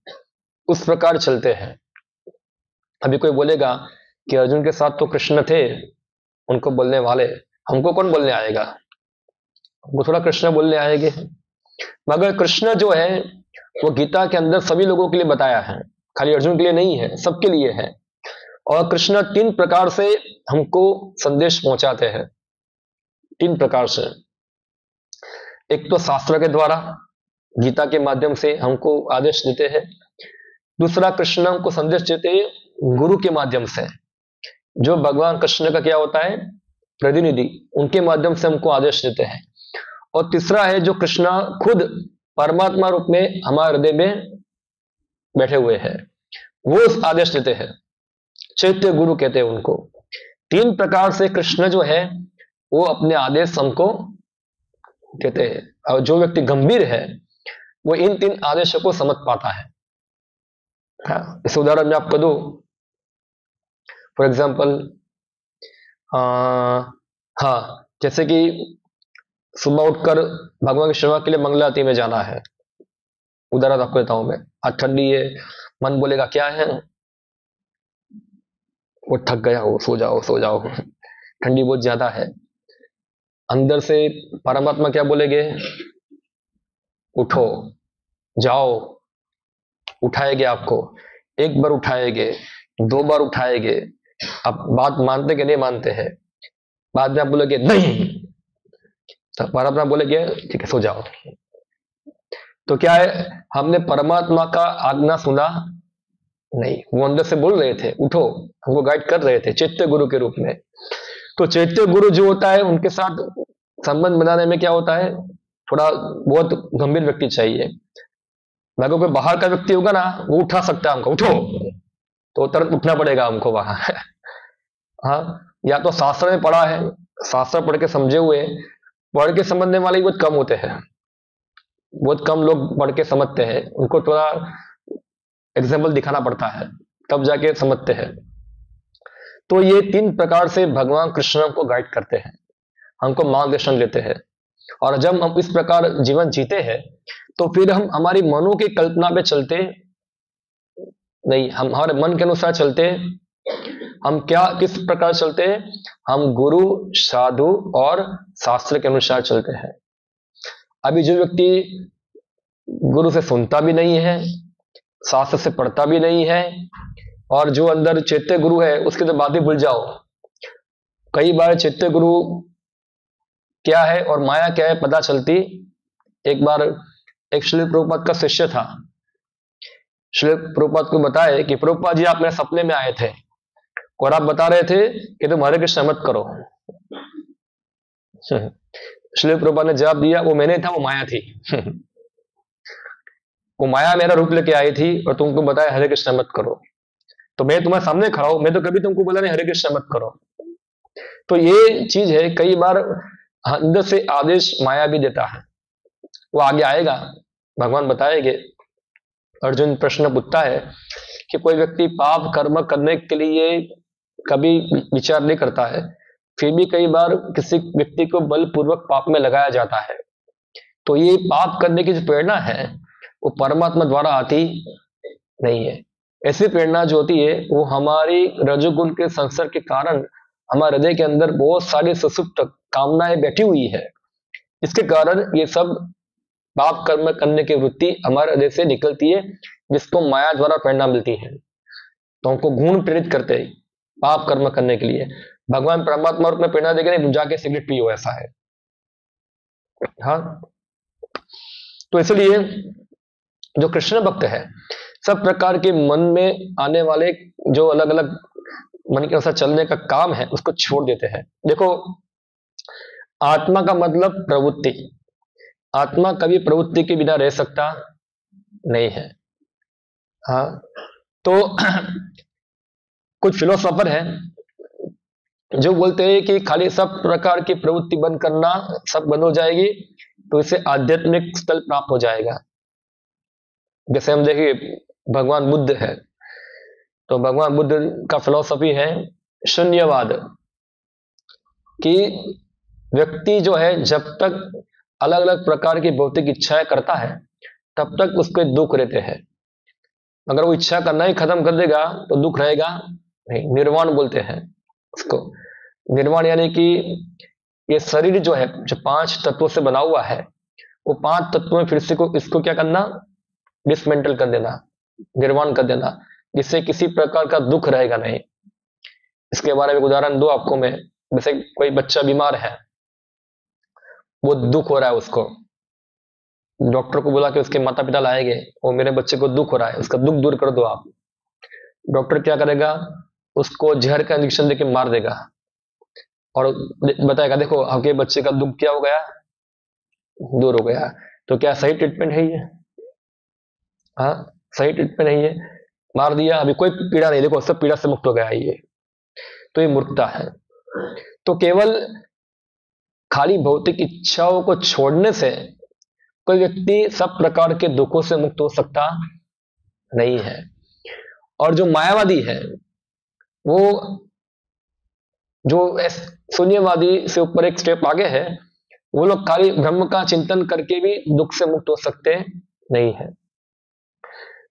Speaker 1: उस प्रकार चलते हैं। अभी कोई बोलेगा कि अर्जुन के साथ तो कृष्ण थे, उनको बोलने वाले, हमको कौन बोलने आएगा, वो थोड़ा कृष्ण बोलने आएंगे। मगर कृष्ण जो है वो गीता के अंदर सभी लोगों के लिए बताया है, खाली अर्जुन के लिए नहीं है, सबके लिए है। और कृष्ण 3 प्रकार से हमको संदेश पहुंचाते हैं, 3 प्रकार से। एक तो शास्त्र के द्वारा, गीता के माध्यम से हमको आदेश देते हैं। दूसरा, कृष्ण हमको संदेश देते हैं गुरु के माध्यम से, जो भगवान कृष्ण का क्या होता है, प्रतिनिधि, उनके माध्यम से हमको आदेश देते हैं। और तीसरा है जो कृष्ण खुद परमात्मा रूप में हमारे हृदय में बैठे हुए हैं, वो आदेश देते हैं, चैत्य गुरु कहते हैं उनको। 3 प्रकार से कृष्ण जो है वो अपने आदेश हमको देते हैं। और जो व्यक्ति गंभीर है वो इन 3 आदेशों को समझ पाता है। हाँ, इस उदाहरण में आपको दूं, फॉर एग्जाम्पल, हाँ, जैसे कि सुबह उठकर भगवान की सेवा के लिए मंगला आरती में जाना है, उदाहरण आपको देता हूं मैं। आज ठंडी है, मन बोलेगा क्या है, वो थक गया हो, सो जाओ सो जाओ, ठंडी बहुत ज्यादा है। अंदर से परमात्मा क्या बोलेंगे, उठो जाओ, उठाएंगे आपको। एक बार उठाएंगे, 2 बार उठाएंगे, अब बात मानते कि नहीं मानते हैं? बाद में आप बोलोगे नहीं, तो परमात्मा बोलेगे ठीक है सो जाओ। तो क्या है, हमने परमात्मा का आज्ञा सुना नहीं, वो अंदर से बोल रहे थे उठो, हमको गाइड कर रहे थे चैत्य गुरु के रूप में। तो चैत्य गुरु जो होता है उनके साथ संबंध बनाने में क्या होता है, थोड़ा बहुत गंभीर व्यक्ति चाहिए। अगर कोई बाहर का व्यक्ति होगा ना, वो उठा सकता है हमको, उठो, तो तुरंत उठना पड़ेगा हमको वहां। हाँ, या तो शास्त्र में पढ़ा है, शास्त्र पढ़ के समझे हुए, पढ़ के समझने वाले बहुत कम होते हैं, बहुत कम लोग पढ़ के समझते हैं, उनको थोड़ा एग्जाम्पल दिखाना पड़ता है तब जाके समझते हैं। तो ये 3 प्रकार से भगवान कृष्ण हमको गाइड करते हैं, हमको मार्गदर्शन लेते हैं। और जब हम इस प्रकार जीवन जीते हैं तो फिर हम हमारी मनों की कल्पना पे चलते नहीं, हम हमारे मन के अनुसार चलते। हम क्या किस प्रकार चलते हैं, हम गुरु, साधु और शास्त्र के अनुसार चलते हैं। अभी जो व्यक्ति गुरु से सुनता भी नहीं है, शास्त्र से पढ़ता भी नहीं है, और जो अंदर चैत्य गुरु है उसकी तो बात ही भूल जाओ। कई बार चैत्य गुरु क्या है और माया क्या है पता चलती। एक बार एक श्रील प्रभुपाद का शिष्य था, श्रील प्रभुपाद को बताए कि प्रभुपाद जी आप मेरे सपने में आए थे और आप बता रहे थे कि तुम हरे कृष्ण मत करो। श्रील प्रभुपाद ने जवाब दिया, वो मैंने था, वो माया थी। वो माया मेरा रूप लेके आई थी और तुमको बताया हरे कृष्ण मत करो, तो मैं तुम्हारे सामने खड़ा हूं, मैं तो कभी तुमको बोला नहीं हरे कृष्ण मत करो। तो ये चीज है, कई बार अंदर से आदेश माया भी देता है, वो आगे आएगा, भगवान बताएंगे। अर्जुन प्रश्न पूछता है कि कोई व्यक्ति पाप कर्म करने के लिए कभी विचार नहीं करता है, फिर भी कई बार किसी व्यक्ति को बलपूर्वक पाप में लगाया जाता है। तो ये पाप करने की जो प्रेरणा है वो परमात्मा द्वारा आती नहीं है। ऐसी प्रेरणा जो होती है वो हमारी रजोगुण के संसर्ग के कारण हमारे हृदय के अंदर बहुत सारी सुसुप्त कामनाएं बैठी हुई है, इसके कारण ये सब पाप कर्म करने की वृत्ति हमारे हृदय से निकलती है, जिसको माया द्वारा प्रेरणा मिलती है। तो हमको गुण प्रेरित करते हैं पाप कर्म करने के लिए। भगवान परमात्मा रूप में प्रेरणा देंगे नहीं जाके सिगरेट पियो, ऐसा है। हाँ, तो इसलिए जो कृष्ण भक्त है सब प्रकार के मन में आने वाले जो अलग अलग मन के अनुसार चलने का काम है उसको छोड़ देते हैं। देखो, आत्मा का मतलब प्रवृत्ति, आत्मा कभी प्रवृत्ति के बिना रह सकता नहीं है। हाँ, तो कुछ फिलोसोफर है जो बोलते हैं कि खाली सब प्रकार की प्रवृत्ति बंद करना, सब बंद हो जाएगी तो इससे आध्यात्मिक स्थल प्राप्त हो जाएगा। जैसे हम देखिए भगवान बुद्ध है, तो भगवान बुद्ध का फिलॉसफी है शून्यवाद, कि व्यक्ति जो है जब तक अलग अलग प्रकार की भौतिक इच्छाएं करता है तब तक उसके दुख रहते हैं। अगर वो इच्छा करना ही खत्म कर देगा तो दुख रहेगा नहीं। निर्वाण बोलते हैं उसको। निर्वाण यानी कि ये शरीर जो है, जो 5 तत्वों से बना हुआ है, वो 5 तत्वों में फिर से इसको क्या करना, डिसमेंटल कर देना, निर्वाण कर देना, जिससे किसी प्रकार का दुख रहेगा नहीं। इसके बारे में एक उदाहरण दो आपको मैं। जैसे कोई बच्चा बीमार है, वो दुख हो रहा है, उसको डॉक्टर को बोला कि उसके माता पिता लाएंगे, वो मेरे बच्चे को दुख हो रहा है, उसका दुख दूर कर दो आप। डॉक्टर क्या करेगा, उसको जहर का इंजेक्शन देके मार देगा और बताएगा देखो आपके बच्चे का दुख क्या हो गया, दूर हो गया। तो क्या सही ट्रीटमेंट है ये? हाँ, सही ट्रीटमेंट नहीं है। मार दिया, अभी कोई पीड़ा नहीं, देखो सब पीड़ा से मुक्त हो गया है ये। तो ये मूर्खता है। तो केवल खाली भौतिक इच्छाओं को छोड़ने से कोई व्यक्ति सब प्रकार के दुखों से मुक्त हो सकता नहीं है। और जो मायावादी है, वो जो शून्यवादी से ऊपर एक स्टेप आगे है, वो लोग खाली ब्रह्म का चिंतन करके भी दुख से मुक्त हो सकते नहीं है।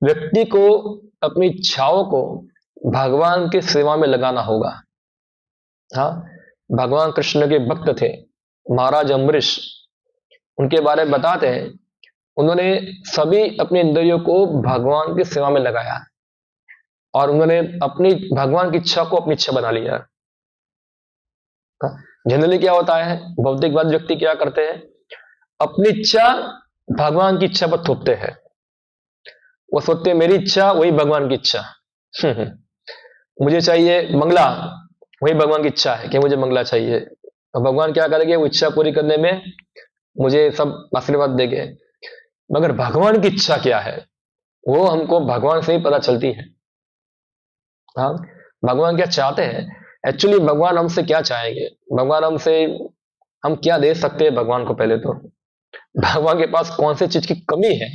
Speaker 1: व्यक्ति को अपनी इच्छाओं को भगवान की सेवा में लगाना होगा। हाँ, भगवान कृष्ण के भक्त थे महाराज अम्बरीश, उनके बारे में बताते हैं, उन्होंने सभी अपने इंद्रियों को भगवान की सेवा में लगाया। और उन्होंने अपनी भगवान की इच्छा को अपनी इच्छा बना लिया। जनरली क्या होता है, भौतिकवाद व्यक्ति क्या करते हैं, अपनी इच्छा भगवान की इच्छा पर थोपते हैं। वो सोचते हैं मेरी इच्छा वही भगवान की इच्छा। मुझे चाहिए मंगला, वही भगवान की इच्छा है कि मुझे मंगला चाहिए, और भगवान क्या करेंगे, वो इच्छा पूरी करने में मुझे सब आशीर्वाद देंगे। मगर भगवान की इच्छा क्या है वो हमको भगवान से ही पता चलती है। हाँ, भगवान क्या चाहते हैं, एक्चुअली भगवान हमसे क्या चाहेंगे, भगवान हमसे हम क्या दे सकते हैं भगवान को। पहले तो भगवान के पास कौन सी चीज की कमी है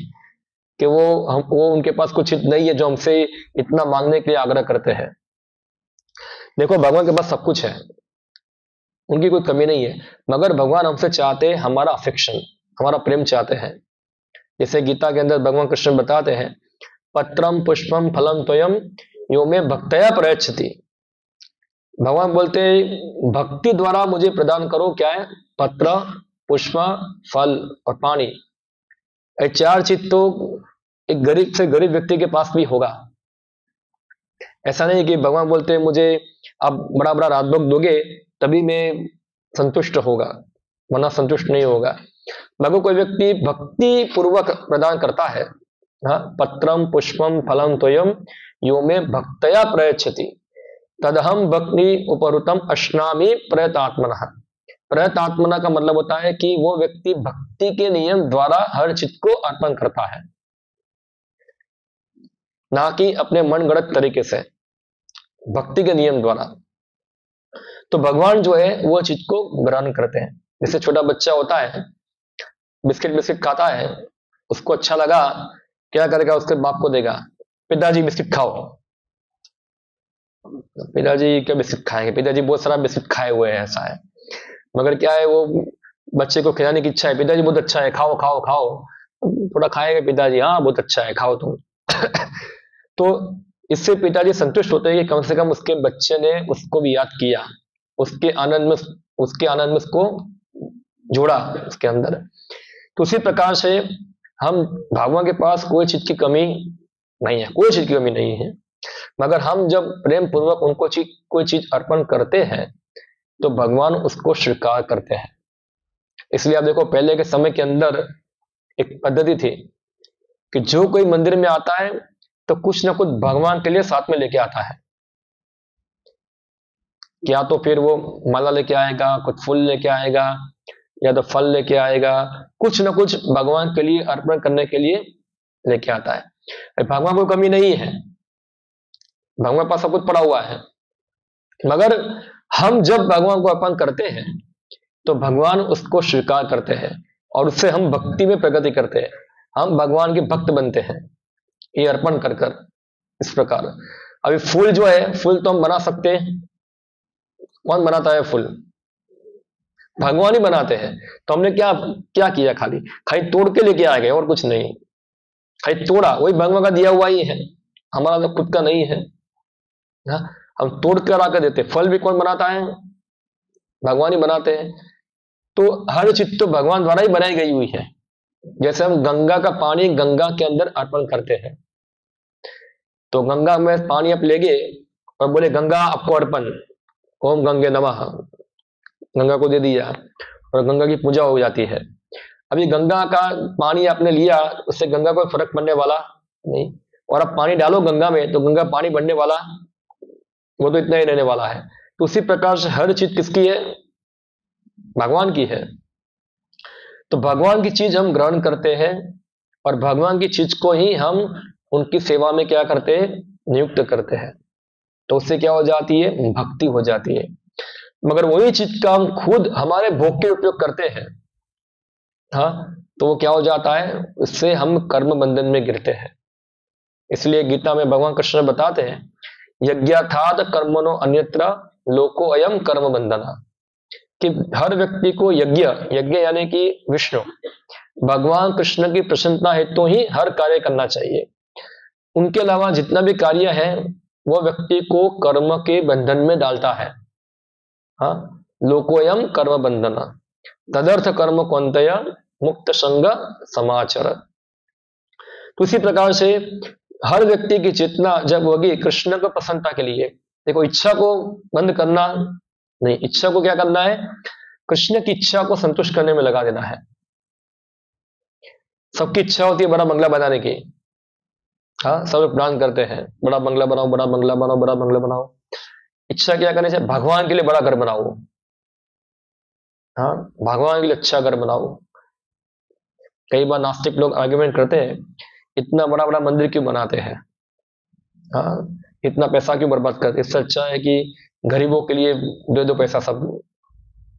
Speaker 1: कि वो उनके पास कुछ नहीं है जो हमसे इतना मांगने के लिए आग्रह करते हैं। देखो भगवान के पास सब कुछ है, उनकी कोई कमी नहीं है, मगर भगवान हमसे चाहते हैं हमारा अफेक्शन, हमारा प्रेम चाहते हैं। जैसे गीता के अंदर भगवान कृष्ण बताते हैं, पत्रम पुष्पम फलम त्वयम यो में भक्तया प्रयच्छति। भगवान बोलते हैं भक्ति द्वारा मुझे प्रदान करो, क्या है, पत्र, पुष्प, फल और पानी। ये चार चीज तो एक गरीब से गरीब व्यक्ति के पास भी होगा। ऐसा नहीं कि भगवान बोलते हैं मुझे आप बड़ा बड़ा राजभोग दोगे तभी मैं संतुष्ट होगा, वरना संतुष्ट नहीं होगा। मगर कोई व्यक्ति भक्ति पूर्वक प्रदान करता है, हाँ, पत्रम पुष्पम फलम त्वयम यो में भक्तया प्रयच्छति तदहम भक्ति उपरुतम अश्नामि प्रयतात्मनः। प्रयतात्मना का मतलब होता है कि वो व्यक्ति भक्ति के नियम द्वारा हर चीज को अर्पण करता है, ना कि अपने मनगढ़ंत तरीके से, भक्ति के नियम द्वारा। तो भगवान जो है वो चीज को ग्रहण करते हैं। जैसे छोटा बच्चा होता है, बिस्किट खाता है, उसको अच्छा लगा, क्या करेगा, उसके बाप को देगा, पिताजी बिस्किट खाओ। पिताजी क्या बिस्किट खाएंगे, पिताजी बहुत सारा बिस्किट खाए हुए हैं, ऐसा है। मगर क्या है, वो बच्चे को खिलाने की इच्छा है, पिताजी बहुत अच्छा है, खाओ खाओ खाओ। थोड़ा खाएगा पिताजी, हाँ बहुत अच्छा है, खाओ तुम। तो इससे पिताजी संतुष्ट होते हैं कि कम से कम उसके बच्चे ने उसको भी याद किया, उसके आनंद में उसको जोड़ा उसके अंदर। तो उसी प्रकार से हम भगवान के पास कोई चीज की कमी नहीं है, कोई चीज की कमी नहीं है। मगर हम जब प्रेम पूर्वक उनको कोई चीज अर्पण करते हैं तो भगवान उसको स्वीकार करते हैं। इसलिए आप देखो पहले के समय के अंदर एक पद्धति थी कि जो कोई मंदिर में आता है तो कुछ ना कुछ भगवान के लिए साथ में लेके आता है। या तो फिर वो माला लेके आएगा, कुछ फूल लेके आएगा, या तो फल लेके आएगा, कुछ ना कुछ भगवान के लिए अर्पण करने के लिए लेके आता है। भगवान को कमी नहीं है, भगवान के पास सब कुछ पड़ा हुआ है। मगर हम जब भगवान को अर्पण करते हैं तो भगवान उसको स्वीकार करते हैं और उससे हम भक्ति में प्रगति करते हैं, हम भगवान के भक्त बनते हैं ये अर्पण कर कर। इस प्रकार अभी फूल जो है, फूल तो हम बना सकते हैं, कौन बनाता है फूल, भगवान ही बनाते हैं। तो हमने क्या क्या किया, खाली तोड़ के लेके आ गए और कुछ नहीं, खाली तोड़ा, वही भगवान का दिया हुआ ही है, हमारा तो खुद का नहीं है ना। हम तोड़ कर आकर देते, फल भी कौन बनाता है, भगवान ही बनाते हैं। तो हर चीज तो भगवान द्वारा ही बनाई गई हुई है। जैसे हम गंगा का पानी गंगा के अंदर अर्पण करते हैं, तो गंगा में पानी आप ले गए और बोले गंगा आपको अर्पण, ओम गंगे नमः, गंगा को दे दिया और गंगा की पूजा हो जाती है। अभी गंगा का पानी आपने लिया, उससे गंगा को फर्क पड़ने वाला नहीं, और अब पानी डालो गंगा में तो गंगा पानी बनने वाला, वो तो इतना ही रहने वाला है। तो उसी प्रकार से हर चीज किसकी है, भगवान की है। तो भगवान की चीज हम ग्रहण करते हैं और भगवान की चीज को ही हम उनकी सेवा में क्या करते हैं, नियुक्त करते हैं। तो उससे क्या हो जाती है, भक्ति हो जाती है। मगर वही चीज का हम खुद हमारे भोग के उपयोग करते हैं, हाँ, तो वो क्या हो जाता है, उससे हम कर्म बंधन में गिरते हैं। इसलिए गीता में भगवान कृष्ण बताते हैं, यज्ञार्थात् कर्मणो अन्यत्र लोको अयम कर्म बंधना, कि हर व्यक्ति को यज्ञ यानी कि विष्णु भगवान कृष्ण की प्रसन्नता हेतु तो ही हर कार्य करना चाहिए। उनके अलावा जितना भी कार्य है वो व्यक्ति को कर्म के बंधन में डालता है। हाँ, लोकोयम कर्म बंधना तदर्थ कर्म कौंतया मुक्त संग समाचर। तो इसी प्रकार से हर व्यक्ति की चेतना जब होगी कृष्ण को प्रसन्नता के लिए, देखो इच्छा को बंद करना नहीं, इच्छा को क्या करना है, कृष्ण की इच्छा को संतुष्ट करने में लगा देना है। सबकी इच्छा होती है बड़ा बंगला बनाने की, हाँ सब लोग प्लान करते हैं बड़ा बंगला बनाओ, बड़ा बंगला बनाओ, बड़ा बंगला बनाओ। इच्छा क्या करनी चाहिए, भगवान के लिए बड़ा घर बनाओ, हाँ भगवान के लिए अच्छा घर बनाओ। कई बार नास्तिक लोग आर्ग्यूमेंट करते हैं इतना बड़ा बड़ा मंदिर क्यों बनाते हैं, हाँ इतना पैसा क्यों बर्बाद करते, इससे अच्छा है कि गरीबों के लिए दे दो पैसा, सब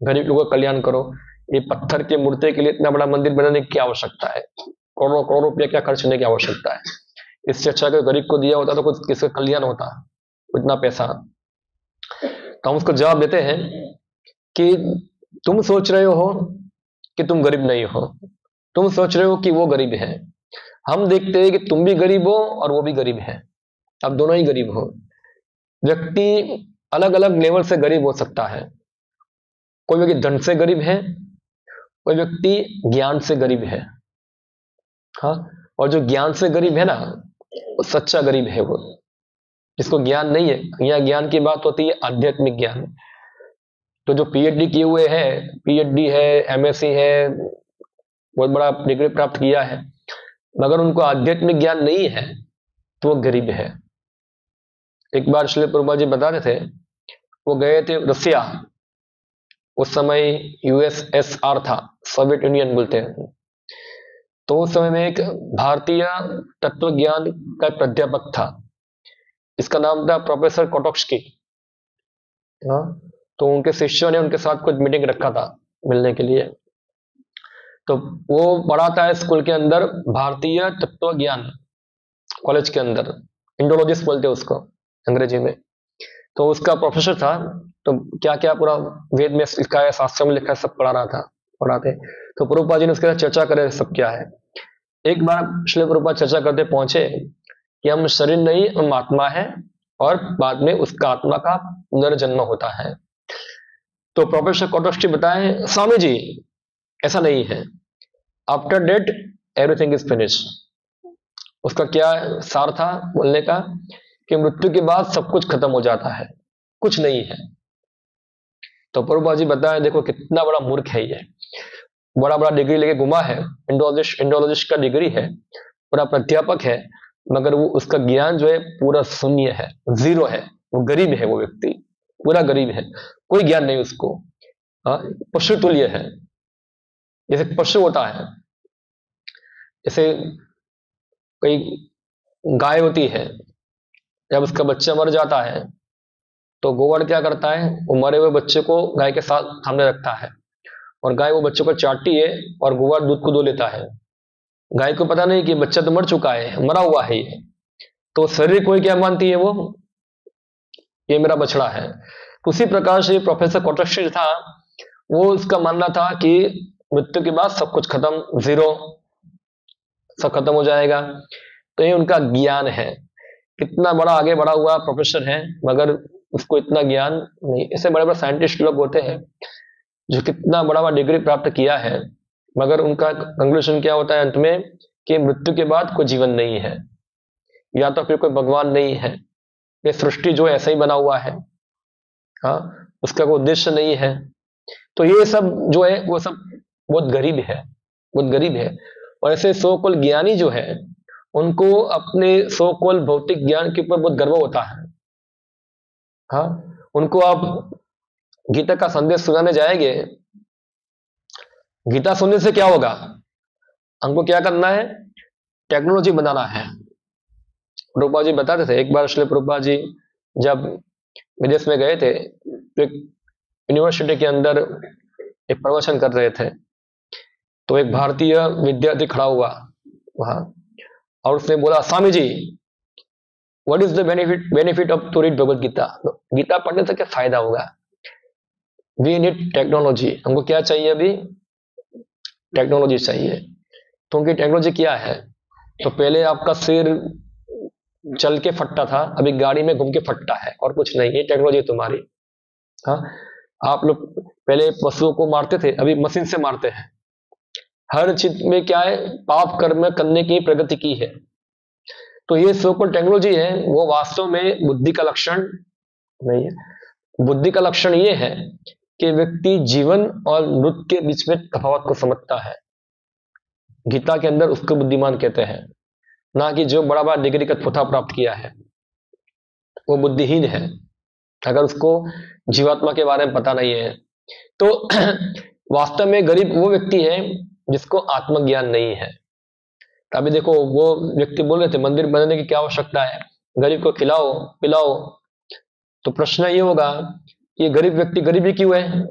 Speaker 1: गरीब लोगों का कल्याण करो। ये पत्थर के मूर्ति के लिए इतना बड़ा मंदिर बनाने की क्या आवश्यकता है, करोड़ों करोड़ों रुपया क्या खर्च होने की आवश्यकता है। इससे अच्छा अगर गरीब को दिया होता तो कुछ किसका कल्याण होता, इतना पैसा। तो हम उसको जवाब देते हैं कि तुम सोच रहे हो कि तुम गरीब नहीं हो, तुम सोच रहे हो कि वो गरीब है। हम देखते हैं कि तुम भी गरीब हो और वो भी गरीब है, अब दोनों ही गरीब हो। व्यक्ति अलग अलग लेवल से गरीब हो सकता है। कोई व्यक्ति धन से गरीब है, कोई व्यक्ति ज्ञान से गरीब है, हाँ और जो ज्ञान से गरीब है ना वो सच्चा गरीब है, वो जिसको ज्ञान नहीं है। यहाँ ज्ञान की बात होती है आध्यात्मिक ज्ञान। तो जो पीएचडी किए हुए हैं, पीएचडी है, एमएससी है, बहुत बड़ा डिग्री प्राप्त किया है, मगर उनको आध्यात्मिक ज्ञान नहीं है तो वो गरीब है। एक बार श्री प्रभुपाद जी बता रहे थे, वो गए थे रसिया, उस समय यूएसएसआर था, सोवियत यूनियन बोलते हैं। तो उस समय में एक भारतीय तत्व ज्ञान का प्राध्यापक था, इसका नाम था प्रोफेसर कोटोक्स्की। हाँ तो उनके शिष्यों ने उनके साथ कुछ मीटिंग रखा था मिलने के लिए। तो वो पढ़ाता है स्कूल के अंदर भारतीय तत्व ज्ञान, कॉलेज के अंदर इंडोलॉजिस्ट बोलते हैं उसको अंग्रेजी में। तो उसका प्रोफेसर था, तो क्या क्या पूरा वेद में लिखा है, शास्त्र में लिखा है, सब पढ़ा रहा था, पढ़ाते। तो प्रभुपाद जी ने उसके साथ चर्चा करे सब क्या है। एक बार श्री प्रभुपाद चर्चा करते पहुंचे कि हम शरीर नहीं, हम आत्मा है और बाद में उसका आत्मा का पुनर्जन्म होता है। तो प्रोफेसर कोटोक्स्की बताए, स्वामी जी ऐसा नहीं है, after death everything is finish. उसका क्या सार था बोलने का, कि मृत्यु के बाद सब कुछ खत्म हो जाता है, कुछ नहीं है। तो प्रभुपाद जी बताए, देखो कितना बड़ा मूर्ख है ये, बड़ा बड़ा डिग्री लेके घुमा है, इंडोलॉजिस्ट का डिग्री है, पूरा प्राध्यापक है, मगर वो उसका ज्ञान जो है पूरा शून्य है, जीरो है। वो गरीब है, वो व्यक्ति पूरा गरीब है, कोई ज्ञान नहीं उसको। पशु तुल्य है, जैसे पशु होता है, जैसे कोई गाय होती है, जब उसका बच्चा मर जाता है तो गोबर क्या करता है, वो मरे हुए बच्चे को गाय के साथ सामने रखता है और गाय वो बच्चे को चाटती है और गोबर दूध को दो लेता है। गाय को पता नहीं कि बच्चा तो मर चुका है, मरा हुआ है ये, तो शरीर कोई क्या मानती है, वो ये मेरा बछड़ा है। तो उसी प्रकार से प्रोफेसर कोटोक्स्की था, वो उसका मानना था कि मृत्यु के बाद सब कुछ खत्म, जीरो, सब खत्म हो जाएगा। तो ये उनका ज्ञान है। कितना बड़ा आगे बढ़ा हुआ प्रोफेसर है, मगर उसको इतना ज्ञान नहीं। ऐसे बड़े बड़े साइंटिस्ट लोग होते हैं जो कितना बड़ा बड़ा डिग्री प्राप्त किया है, मगर उनका कंक्लूजन क्या होता है अंत में, कि मृत्यु के बाद कोई जीवन नहीं है, या तो फिर कोई भगवान नहीं है, ये सृष्टि जो ऐसा ही बना हुआ है, हाँ उसका कोई उद्देश्य नहीं है। तो ये सब जो है वो सब बहुत गरीब है, बहुत गरीब है। और ऐसे सो-कॉल्ड ज्ञानी जो है उनको अपने सो-कॉल्ड भौतिक ज्ञान के ऊपर बहुत गर्व होता है। हाँ उनको आप गीता का संदेश सुनाने जाएंगे, गीता सुनने से क्या होगा, हमको क्या करना है, टेक्नोलॉजी बनाना है। प्रभुपाद जी बताते थे, एक बार श्री प्रभुपाद जी जब विदेश में गए थे तो एक यूनिवर्सिटी के अंदर एक प्रवचन कर रहे थे, तो एक भारतीय विद्यार्थी खड़ा हुआ वहां और उसने बोला, Swami ji what is the benefit of to read Bhagwat Gita, Gita पढ़ने से क्या फायदा होगा। वी नीड टेक्नोलॉजी, हमको क्या चाहिए, अभी टेक्नोलॉजी चाहिए। तो उनकी टेक्नोलॉजी क्या है, तो पहले आपका सिर चल के फटता था, अभी गाड़ी में घूम के फटता है, और कुछ नहीं, ये टेक्नोलॉजी तुम्हारी। हाँ आप लोग पहले पशुओं को मारते थे, अभी मशीन से मारते हैं। हर चीज में क्या है, पाप कर्म करने की प्रगति की है। तो ये सो कॉल्ड टेक्नोलॉजी है वो वास्तव में बुद्धि का लक्षण नहीं है। बुद्धि का लक्षण ये है कि व्यक्ति जीवन और मृत्यु के बीच में तफावत को समझता है। गीता के अंदर उसको बुद्धिमान कहते हैं, ना कि जो बड़ा बड़ा डिग्री का थोथा प्राप्त किया है वो बुद्धिहीन है, अगर उसको जीवात्मा के बारे में पता नहीं है। तो वास्तव में गरीब वो व्यक्ति है जिसको आत्मज्ञान नहीं है। अभी देखो वो व्यक्ति बोल रहे थे मंदिर बनाने की क्या आवश्यकता है, गरीब को खिलाओ पिलाओ। तो प्रश्न ये होगा कि गरीब व्यक्ति गरीब ही क्यों है?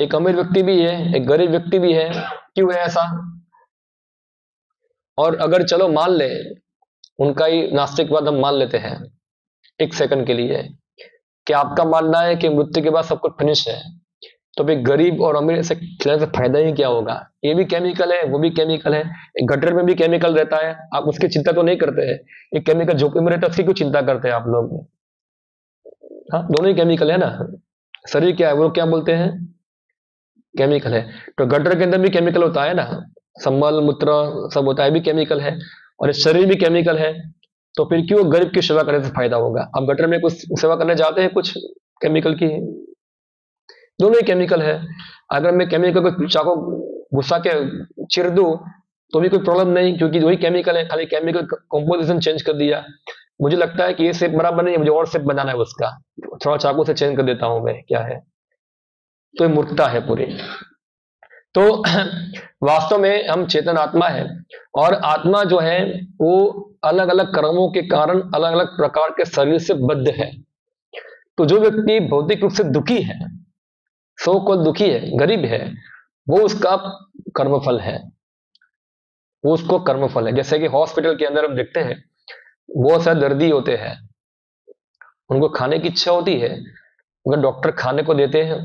Speaker 1: एक अमीर व्यक्ति भी है, एक गरीब व्यक्ति भी है, क्यों है ऐसा? और अगर चलो मान ले, उनका ही नास्तिकवाद हम मान लेते हैं एक सेकंड के लिए, कि आपका मानना है कि मृत्यु के बाद सब कुछ फिनिश है, तो फिर गरीब और अमीर से खिलाने से फायदा ही क्या होगा? ये भी केमिकल है, वो भी केमिकल है, एक गटर में भी केमिकल रहता है, आप उसकी चिंता तो नहीं करते हैं। एक केमिकल झोपड़ी में रहता है, उसकी क्यों चिंता करते हैं आप लोग? हाँ, दोनों ही केमिकल है ना। शरीर क्या है, वो क्या बोलते हैं? केमिकल है। तो गटर के अंदर भी केमिकल होता है ना, सम्मल मूत्र सब होता है, भी केमिकल है, और शरीर भी केमिकल है। तो फिर क्यों गरीब की सेवा करने से फायदा होगा? आप गटर में कुछ सेवा करने जाते हैं कुछ केमिकल की, दोनों ही केमिकल है। अगर मैं केमिकल को चाकू घुसा के चिर दूं तो भी कोई प्रॉब्लम नहीं, क्योंकि वही केमिकल है, खाली केमिकल कंपोजिशन चेंज कर दिया। मुझे लगता है कि ये शेप बराबर नहीं है, मुझे और शेप बनाना है उसका, थोड़ा चाकू से चेंज कर देता हूं मैं, क्या है? तो ये मूर्खता है पूरी। तो वास्तव में हम चेतन आत्मा है, और आत्मा जो है वो अलग अलग कर्मों के कारण अलग अलग प्रकार के शरीर से बद्ध है। तो जो व्यक्ति भौतिक रूप से दुखी है, सो को दुखी है, गरीब है, वो उसका कर्मफल है, वो उसको कर्मफल है। जैसे कि हॉस्पिटल के अंदर हम देखते हैं बहुत सारे दर्दी होते हैं, उनको खाने की इच्छा होती है, मगर डॉक्टर खाने को देते हैं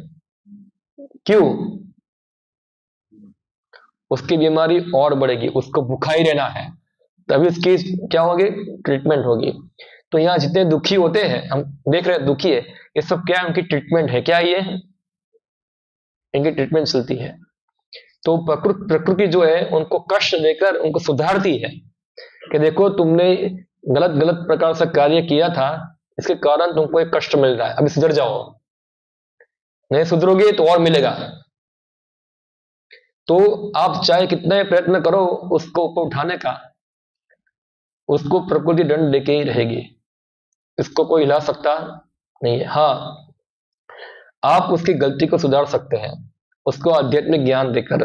Speaker 1: क्यों? उसकी बीमारी और बढ़ेगी, उसको भूखा ही रहना है, तभी उसकी क्या होगी? ट्रीटमेंट होगी। तो यहाँ जितने दुखी होते हैं, हम देख रहे हैं दुखी है, ये सब क्या है? उनकी ट्रीटमेंट है। क्या ये? इनकी ट्रीटमेंट चलती है। तो प्रकृति जो है उनको कष्ट देकर उनको सुधारती है कि देखो तुमने गलत गलत प्रकार से कार्य किया था, इसके कारण तुमको एक कष्ट मिल रहा है, अभी सुधर जाओ, नहीं सुधरोगे तो और मिलेगा। तो आप चाहे कितने प्रयत्न करो उसको ऊपर उठाने का, उसको प्रकृति दंड देके ही रहेगी, इसको कोई हिला सकता नहीं है। हाँ, आप उसकी गलती को सुधार सकते हैं, उसको आध्यात्मिक ज्ञान देकर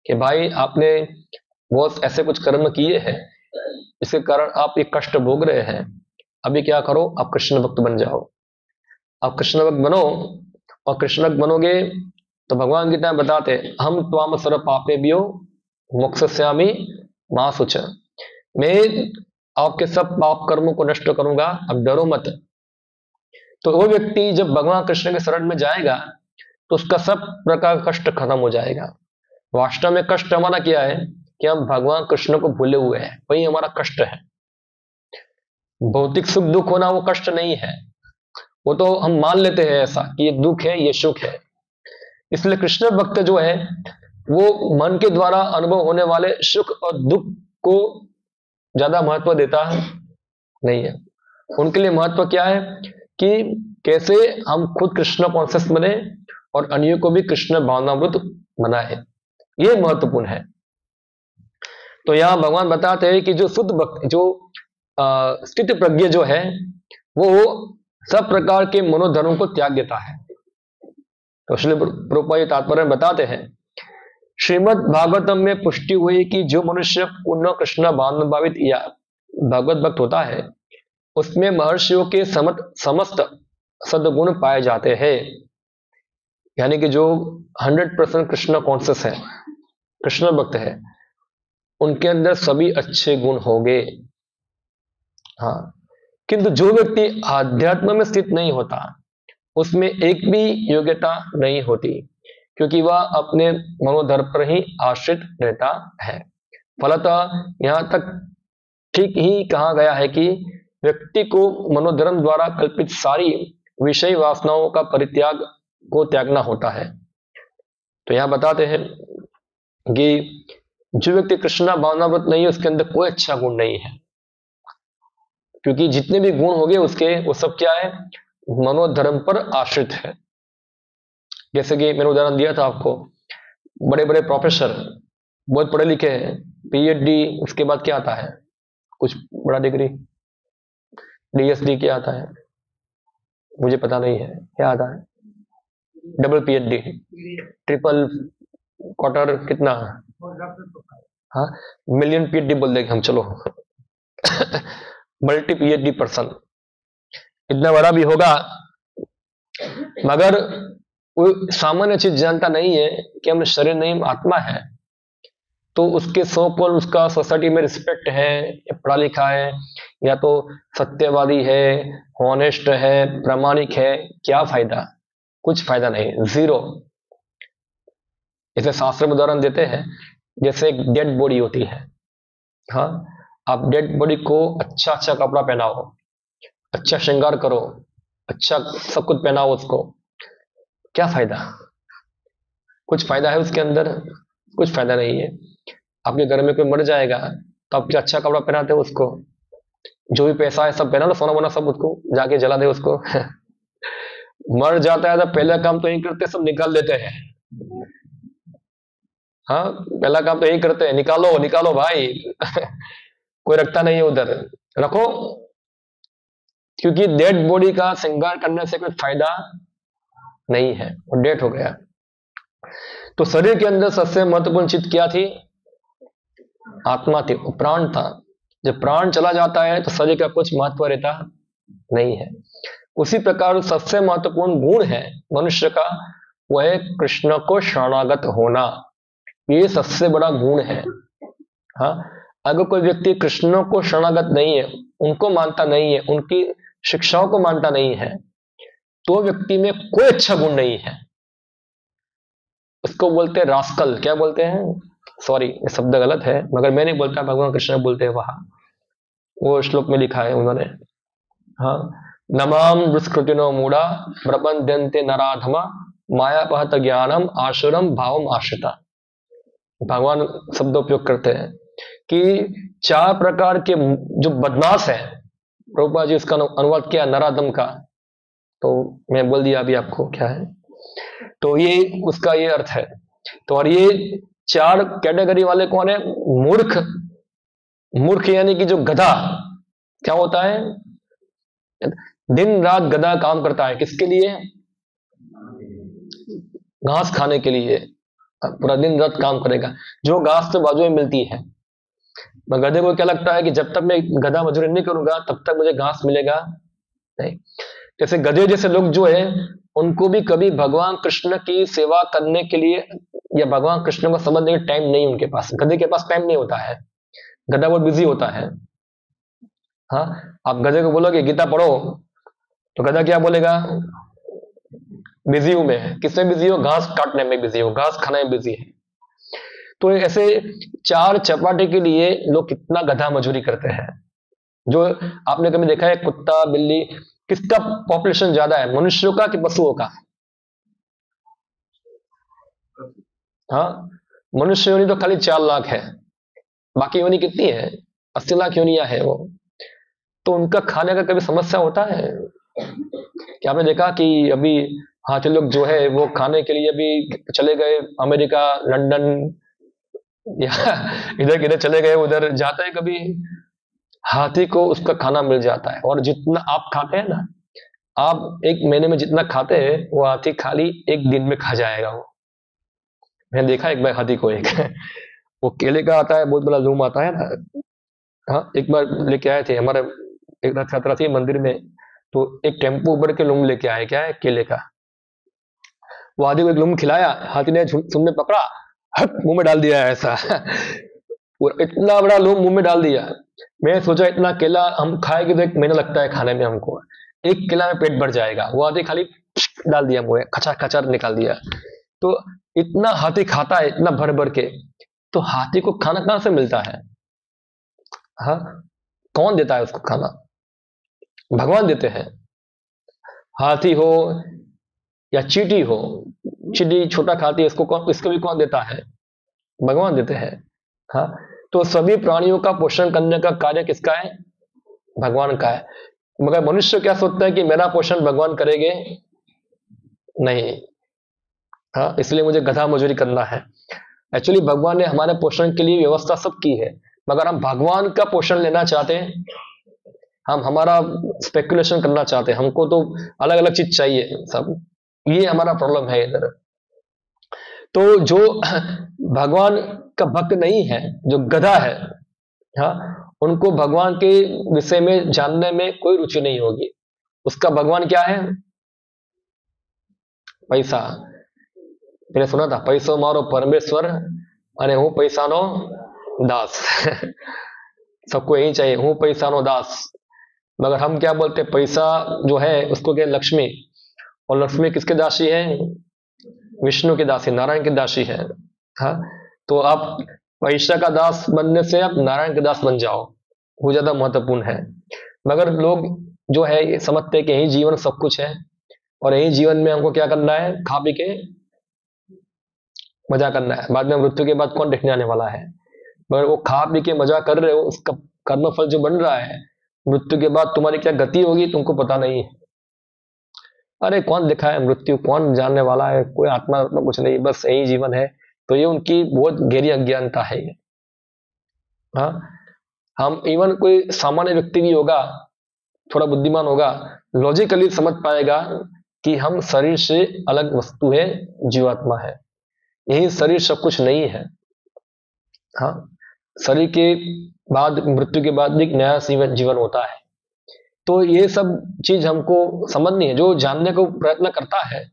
Speaker 1: कि भाई आपने बहुत ऐसे कुछ कर्म किए हैं, इसके कारण आप ये कष्ट भोग रहे हैं, अभी क्या करो? आप कृष्ण भक्त बन जाओ। आप कृष्ण भक्त बनो, और कृष्ण भक्त बनोगे तो भगवान गीता में बताते हम त्वाम सर्व पापेभ्यो मोक्षयिष्यामि मा शुच, मैं आपके सब पाप कर्मों को नष्ट करूंगा, अब डरो मत। तो वो व्यक्ति जब भगवान कृष्ण के शरण में जाएगा तो उसका सब प्रकार का कष्ट खत्म हो जाएगा। वास्तव में कष्ट हमारा क्या है कि हम भगवान कृष्ण को भूले हुए हैं, वही हमारा कष्ट है। भौतिक सुख दुख होना वो कष्ट नहीं है, वो तो हम मान लेते हैं ऐसा कि ये दुख है ये सुख है। इसलिए कृष्ण भक्त जो है वो मन के द्वारा अनुभव होने वाले सुख और दुख को ज्यादा महत्व देता नहीं है। उनके लिए महत्व क्या है कि कैसे हम खुद कृष्ण कॉन्शियस बने और अन्यों को भी कृष्ण भावनामृत बनाए, ये महत्वपूर्ण है। तो यहां भगवान बताते हैं कि जो शुद्ध भक्त, जो स्थित प्रज्ञ जो है वो सब प्रकार के मनोधर्म को त्याग देता है। तो श्रील प्रभुपाद तात्पर्य में बताते हैं, श्रीमद् भागवतम में पुष्टि हुई कि जो मनुष्य पूर्ण कृष्ण भावनाभावित या भगवत भक्त होता है उसमें महर्षियों के समस्त सद्गुण पाए जाते हैं। यानी कि जो 100% कृष्ण कॉन्शियस है, कृष्ण भक्त है, उनके अंदर सभी अच्छे गुण होंगे। हाँ, किंतु जो व्यक्ति आध्यात्म में स्थित नहीं होता उसमें एक भी योग्यता नहीं होती, क्योंकि वह अपने मनोधर्म पर ही आश्रित रहता है। फलतः यहां तक ठीक ही कहा गया है कि व्यक्ति को मनोधर्म द्वारा कल्पित सारी विषय वासनाओं का परित्याग को त्यागना होता है। तो यहां बताते हैं कि जो व्यक्ति कृष्णा भावनावृत नहीं है उसके अंदर कोई अच्छा गुण नहीं है, क्योंकि जितने भी गुण हो गए उसके, वो सब क्या है, मनोधर्म पर आश्रित है। जैसे कि मैंने उदाहरण दिया था आपको, बड़े बड़े प्रोफेसर बहुत पढ़े लिखे हैं, पीएचडी, उसके बाद क्या आता है, कुछ बड़ा डिग्री, डीएसडी क्या आता है मुझे पता नहीं है, क्या आता है, डबल पीएचडी, ट्रिपल, क्वार्टर, कितना, हाँ, मिलियन पीएचडी बोल देंगे हम, चलो मल्टी पीएचडी पर्सन, इतना बड़ा भी होगा, मगर वो सामान्य चीज जानता नहीं है कि हम शरीर नहीं आत्मा है। तो उसके सो कॉल उसका सोसाइटी में रिस्पेक्ट है, या पढ़ा लिखा है, या तो सत्यवादी है, हॉनेस्ट है, प्रामाणिक है, क्या फायदा, कुछ फायदा नहीं, जीरो। जैसे शास्त्र में उदाहरण देते हैं, जैसे एक डेड बॉडी होती है, हाँ, आप डेड बॉडी को अच्छा अच्छा कपड़ा पहनाओ, अच्छा श्रृंगार करो, अच्छा सब कुछ पहनाओ उसको, क्या फायदा, कुछ फायदा है उसके अंदर, कुछ फायदा नहीं है। आपके घर में कोई मर जाएगा तो आप क्या अच्छा कपड़ा पहनाते हो उसको, जो भी पैसा है सब पहना लो, सोना वोना सब उसको जाके जला दे उसको मर जाता है तो पहला काम तो यही करते, सब निकाल देते हैं, हाँ, पहला काम तो यही करते हैं, निकालो निकालो भाई कोई रखता नहीं है उधर, रखो, क्योंकि डेड बॉडी का श्रृंगार करने से कोई फायदा नहीं है, वो डेड हो गया। तो शरीर के अंदर सबसे महत्वपूर्ण चीज क्या थी, आत्मा थी, प्राण था। जब प्राण चला जाता है तो शरीर का कुछ महत्व रहता नहीं है। उसी प्रकार सबसे महत्वपूर्ण गुण है मनुष्य का, वह है कृष्ण को शरणागत होना, ये सबसे बड़ा गुण है। हाँ, अगर कोई व्यक्ति कृष्ण को शरणागत नहीं है, उनको मानता नहीं है, उनकी शिक्षाओं को मानता नहीं है, तो व्यक्ति में कोई अच्छा गुण नहीं है। उसको बोलते हैं रास्कल, क्या बोलते हैं, सॉरी ये शब्द गलत है, मगर मैं नहीं बोलता, भगवान कृष्ण बोलते हैं, वहां वो श्लोक में लिखा है उन्होंने, हाँ, नमाम दुष्कृतिनो मूढ़ा प्रबंधन्ते नराधमा मायापहत ज्ञानम आसुरम भावम आश्रिता। भगवान शब्द उपयोग करते हैं कि 4 प्रकार के जो बदमाश है, प्रभुपाद जी उसका अनुवाद किया नराधम का, तो मैं बोल दिया अभी आपको क्या है, तो ये उसका ये अर्थ है। तो और ये 4 कैटेगरी वाले कौन है, मूर्ख, मूर्ख यानी कि जो गधा, क्या होता है, दिन रात गधा काम करता है, किसके लिए, घास खाने के लिए, पूरा दिन रात काम करेगा, जो घास तो बाजू में मिलती है। गधे को क्या लगता है कि जब तक मैं गधा मजदूरी नहीं करूंगा तब तक मुझे घास मिलेगा नहीं। जैसे गधे जैसे लोग जो है, उनको भी कभी भगवान कृष्ण की सेवा करने के लिए या भगवान कृष्ण को समझने का टाइम नहीं उनके पास, गधे के पास टाइम नहीं होता है, गधा बहुत बिजी होता है। हाँ, आप गधे को बोलोगे गीता पढ़ो, तो गधा क्या बोलेगा, बिजी हूं मैं, किसमें बिजी हो, घास काटने में बिजी हो, घास खाने में बिजी है। तो ऐसे 4 चपाटे के लिए लोग कितना गधा मजदूरी करते हैं। जो आपने कभी देखा है कुत्ता बिल्ली, किसका पॉपुलेशन ज्यादा है, मनुष्यों का कि पशुओं का, हाँ, मनुष्य योनि तो खाली 4 लाख है, बाकी योनि कितनी है, 80 लाख योनियां है वो। तो उनका खाने का कभी समस्या होता है क्या, आपने देखा कि अभी हाथी लोग जो है वो खाने के लिए अभी चले गए अमेरिका, लंदन, या इधर किधर चले गए, उधर जाते हैं, कभी हाथी को उसका खाना मिल जाता है, और जितना आप खाते हैं ना, आप 1 महीने में जितना खाते हैं वो हाथी खाली 1 दिन में खा जाएगा वो। मैंने देखा एक बार हाथी को, एक वो केले का आता है, बहुत बड़ा लूम आता है ना, हाँ, एक बार लेके आए थे हमारे एक रथ यात्रा थी मंदिर में, तो एक टेम्पो भर के लूम लेके आए, क्या है, केले का। वो हाथी को एक लूम खिलाया, हाथी ने सुनने पकड़ा, हट मुंह में डाल दिया ऐसा पूरा इतना बड़ा लूम मुंह में डाल दिया। मैं सोचा इतना केला हम खाएंगे तो 1 महीना लगता है खाने में हमको, 1 केला में पेट भर जाएगा, वो हाथी खाली डाल दिया मुंह में, खचा खचा निकाल दिया। तो इतना हाथी खाता है, इतना भर भर के, तो हाथी को खाना कहां से मिलता है, हाँ, कौन देता है उसको खाना, भगवान देते हैं। हाथी हो या चींटी हो, चींटी छोटा खाती है, इसको भी कौन देता है, भगवान देते हैं। हाँ, तो सभी प्राणियों का पोषण करने का कार्य किसका है? भगवान का है। मगर मनुष्य क्या सोचता है कि मेरा पोषण भगवान करेंगे नहीं। हाँ, इसलिए मुझे गधा मजूरी करना है। एक्चुअली भगवान ने हमारे पोषण के लिए व्यवस्था सब की है, मगर हम भगवान का पोषण लेना चाहते हैं, हम हमारा स्पेकुलेशन करना चाहते हैं, हमको तो अलग अलग चीज चाहिए सब। ये हमारा प्रॉब्लम है इधर। तो जो भगवान का भक्त नहीं है, जो गधा है, हाँ, उनको भगवान के विषय में जानने में कोई रुचि नहीं होगी। उसका भगवान क्या है? पैसा। मैंने सुना था, पैसो मारो परमेश्वर अरे हूँ पैसानो दास। सबको यही चाहिए, हूँ पैसानो दास। मगर हम क्या बोलते हैं, पैसा जो है उसको क्या, लक्ष्मी। और लक्ष्मी किसके दासी है? विष्णु की दासी, नारायण की दासी है। हाँ, तो आप पैसा का दास बनने से आप नारायण के दास बन जाओ, वो ज्यादा महत्वपूर्ण है। मगर लोग जो है ये समझते हैं कि यही जीवन सब कुछ है, और यही जीवन में हमको क्या करना है, खा पी के मजा करना है, बाद में मृत्यु के बाद कौन देखने आने वाला है। मगर वो खा पी के मजा कर रहे हो, उसका कर्मफल जो बन रहा है, मृत्यु के बाद तुम्हारी क्या गति होगी तुमको पता नहीं है। अरे कौन देखा है मृत्यु, कौन जानने वाला है, कोई आत्मा कुछ नहीं, बस यही जीवन है। तो ये उनकी बहुत गहरी अज्ञानता है ये। हाँ, हम इवन कोई सामान्य व्यक्ति भी होगा, थोड़ा बुद्धिमान होगा, लॉजिकली समझ पाएगा कि हम शरीर से अलग वस्तु है, जीवात्मा है, यही शरीर सब कुछ नहीं है। हाँ, शरीर के बाद, मृत्यु के बाद भी एक नया जीवन होता है। तो ये सब चीज हमको समझनी है। जो जानने को प्रयत्न करता है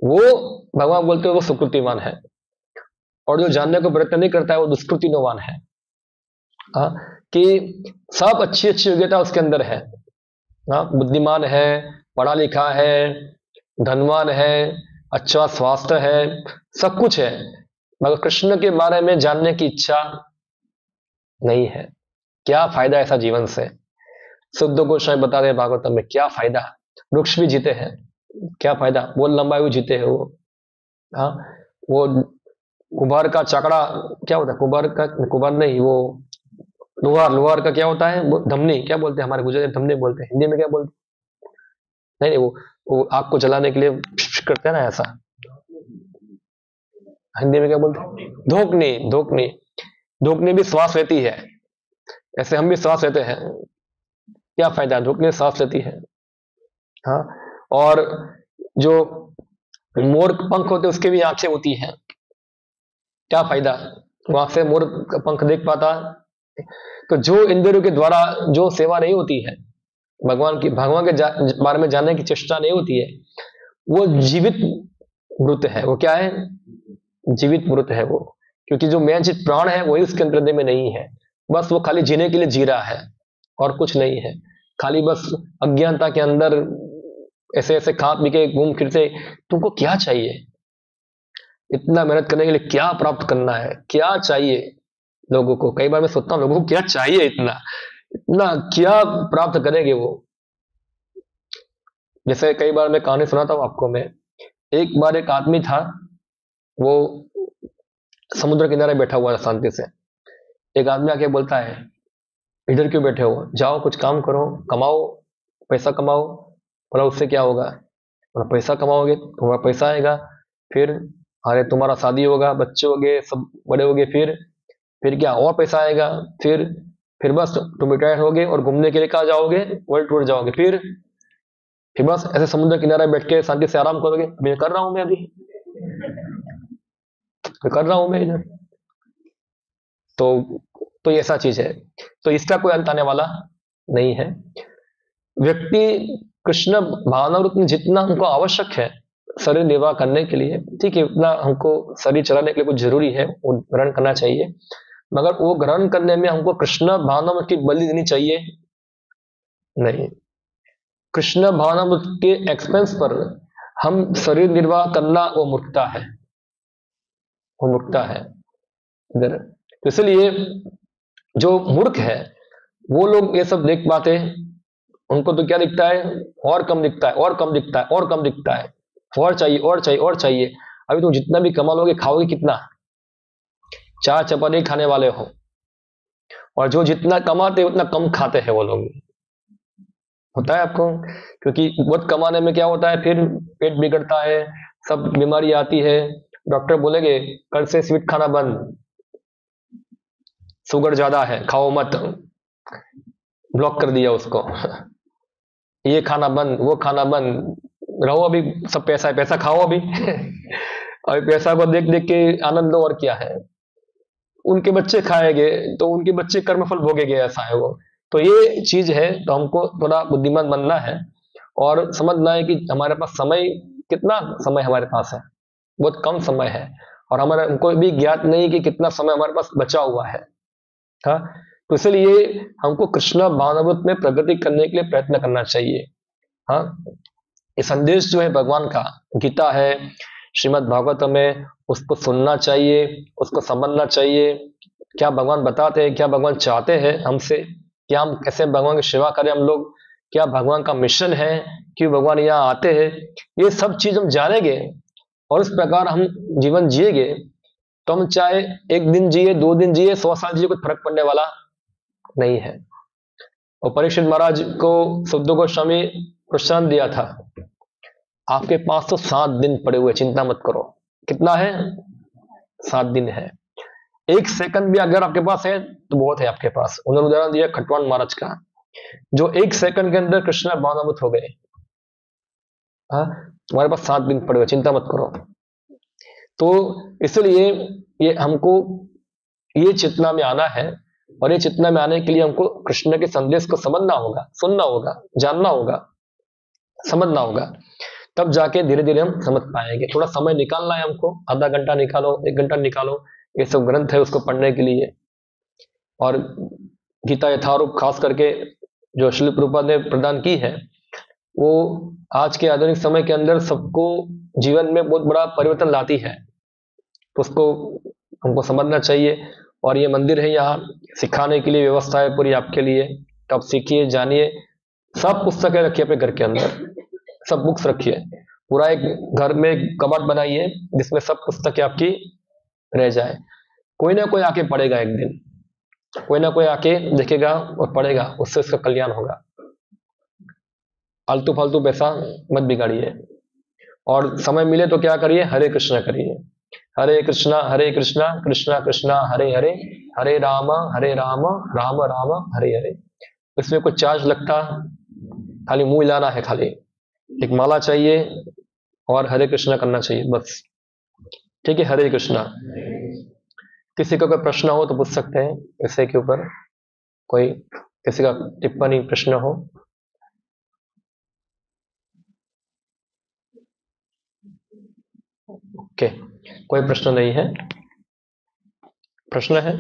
Speaker 1: वो, भगवान बोलते हैं, वो सुकृतिवान है, और जो जानने को प्रयत्न नहीं करता है वो दुष्कृतिवान है। हाँ, कि सब अच्छी अच्छी योग्यता उसके अंदर है। हाँ, बुद्धिमान है, पढ़ा लिखा है, धनवान है, अच्छा स्वास्थ्य है, सब कुछ है, मगर कृष्ण के बारे में जानने की इच्छा नहीं है। क्या फायदा ऐसा जीवन से? शुद्ध गोस्वामी बता रहे भागवतम में, क्या फायदा? वृक्ष भी जीते हैं, क्या फायदा? वो लंबायु जीते हैं वो। हाँ, वो कुबार का चाकड़ा क्या होता है, कुबार का, कुबार नहीं, वो लोहार, लोहार का क्या होता है, वो धमनी क्या बोलते हैं, हमारे गुजराती में धमनी बोलते हैं, हिंदी में क्या बोलते हैं? नहीं नहीं, वो आग को जलाने के लिए करते हैं ना ऐसा, हिंदी में क्या बोलते हैं? धोकनी, धोकनी। धोकनी भी श्वास लेती है, ऐसे हम भी श्वास लेते हैं, क्या फायदा? धोकनी श्वास लेती है। हाँ, और जो मोर पंख होते उसके भी आंखें होती हैं, क्या फायदा? वो आंख से मोर का पंख देख पाता? तो जो इंद्रियों के द्वारा जो सेवा नहीं होती है, भगवान की, भगवान के बारे में जानने की चेष्टा नहीं होती है, वो जीवित मृत है। वो क्या है? जीवित मृत है वो। क्योंकि जो मेन चीज प्राण है वही उसके हृदय में नहीं है, बस वो खाली जीने के लिए जी रहा है और कुछ नहीं है। खाली बस अज्ञानता के अंदर ऐसे ऐसे खा पी के घूम फिर से। तुमको क्या चाहिए? इतना मेहनत करने के लिए क्या प्राप्त करना है, क्या चाहिए लोगों को? कई बार मैं सोचता हूँ, लोगों को क्या चाहिए, इतना इतना क्या प्राप्त करेंगे वो? जैसे कई बार मैं कहानी सुनाता हूँ आपको। मैं, एक बार एक आदमी था, वो समुद्र किनारे बैठा हुआ था शांति से। एक आदमी आके बोलता है, इधर क्यों बैठे हो, जाओ कुछ काम करो, कमाओ, पैसा कमाओ। बोला उससे क्या होगा? बोला पैसा कमाओगे तुम्हारा पैसा आएगा, फिर अरे तुम्हारा शादी होगा, बच्चे होंगे, सब बड़े होंगे, फिर क्या और पैसा आएगा, फिर बस तुम रिटायर होगे और घूमने के लिए कहाँ जाओगे? वर्ल्ड टूर जाओगे। फिर बस ऐसे समुद्र किनारे बैठ के शांति से आराम करोगे। अभी कर रहा हूं मैं, अभी कर रहा हूं मैं इधर। तो ये ऐसा चीज है, तो इसका कोई अंत आने वाला नहीं है। व्यक्ति कृष्ण भावनामृत में जितना हमको आवश्यक है शरीर निर्वाह करने के लिए, ठीक है, उतना हमको शरीर चलाने के लिए कुछ जरूरी है, वो ग्रहण करना चाहिए। मगर वो ग्रहण करने में हमको कृष्ण भावनामृत की बलि देनी चाहिए नहीं। कृष्ण भावनामृत के एक्सपेंस पर हम शरीर निर्वाह करना, वो मूर्खता है, वो मूर्खता है इधर। तो इसलिए जो मूर्ख है वो लोग ये सब देख पाते, उनको तो क्या दिखता है? और कम दिखता है, और कम दिखता है, और कम दिखता है, और चाहिए, और चाहिए, और चाहिए। अभी तुम जितना भी कमा लोगे, खाओगे कितना? चार चपाती खाने वाले हो, और जो जितना कमाते उतना कम खाते हैं वो लोग। होता है आपको? क्योंकि बहुत कमाने में क्या होता है, फिर पेट बिगड़ता है, सब बीमारी आती है। डॉक्टर बोलेंगे कल से स्वीट खाना बंद, शुगर ज्यादा है खाओ मत, ब्लॉक कर दिया उसको। ये खाना बंद, वो खाना बंद, रहो अभी, सब पैसा है, पैसा खाओ अभी। अभी पैसा को देख देख के आनंद लो, और क्या है। उनके बच्चे खाएंगे तो उनके बच्चे कर्मफल भोगेंगे, ऐसा है वो। तो ये चीज है, तो हमको थोड़ा बुद्धिमान बनना है और समझना है कि हमारे पास समय, कितना समय हमारे पास है, बहुत कम समय है, और हमारा हमको भी ज्ञात नहीं कि कितना समय हमारे पास बचा हुआ है। हाँ, तो इसलिए हमको कृष्ण भावनामृत में प्रगति करने के लिए प्रयत्न करना चाहिए। हाँ, ये संदेश जो है भगवान का, गीता है, श्रीमद् भागवतम में, उसको सुनना चाहिए, उसको समझना चाहिए। क्या भगवान बताते हैं, क्या भगवान चाहते हैं हमसे, क्या हम कैसे भगवान की सेवा करें हम लोग, क्या भगवान का मिशन है, क्यों भगवान यहाँ आते हैं, ये सब चीज हम जानेंगे और इस प्रकार हम जीवन जिएंगे, तो हम चाहे एक दिन जिए, 2 दिन जिए, 100 साल जिए, कुछ फर्क पड़ने वाला नहीं है। और परीक्षित महाराज को सुखदेव गोस्वामी प्रश्न दिया था, आपके पास तो 7 दिन पड़े हुए, चिंता मत करो। कितना है? 7 दिन है। 1 सेकंड भी अगर आपके पास है तो बहुत है आपके पास। उन्होंने उदाहरण दिया खटवान महाराज का, जो 1 सेकंड के अंदर कृष्ण भावनामृत हो गए। हाँ, तुम्हारे पास 7 दिन पड़े हुए, चिंता मत करो। तो इसलिए ये हमको ये चेतना में आना है, और ये चेतना में आने के लिए हमको कृष्ण के संदेश को समझना होगा, सुनना होगा, जानना होगा, समझना होगा, तब जाके धीरे धीरे हम समझ पाएंगे। थोड़ा समय निकालना है हमको, आधा घंटा निकालो, 1 घंटा निकालो, ये सब ग्रंथ है उसको पढ़ने के लिए। और गीता यथारूप खास करके जो श्रील प्रभुपाद ने प्रदान की है, वो आज के आधुनिक समय के अंदर सबको जीवन में बहुत बड़ा परिवर्तन लाती है, तो उसको हमको समझना चाहिए। और ये मंदिर है, यहाँ सिखाने के लिए व्यवस्था है पूरी आपके लिए, तो आप सीखिए, जानिए। सब पुस्तकें रखिए अपने घर के अंदर, सब बुक्स रखिए, पूरा एक घर में एक कबर्ड बनाइए जिसमें सब पुस्तकें आपकी रह जाए। कोई ना कोई आके पढ़ेगा एक दिन, कोई ना कोई आके देखेगा और पढ़ेगा, उससे उसका कल्याण होगा। आलतू फालतू पैसा मत बिगाड़िए, और समय मिले तो क्या करिए, हरे कृष्णा करिए। हरे कृष्णा कृष्णा कृष्णा हरे हरे, हरे राम राम राम हरे हरे। इसमें कुछ चार्ज लगता, खाली मुंह हिलाना है, खाली एक माला चाहिए और हरे कृष्णा करना चाहिए, बस। ठीक है, हरे कृष्णा। किसी का कोई प्रश्न हो तो पूछ सकते हैं विषय के ऊपर, कोई किसी का टिप्पणी प्रश्न हो। ओके, कोई प्रश्न नहीं है? प्रश्न है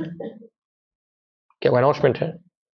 Speaker 1: क्या? अनाउंसमेंट है?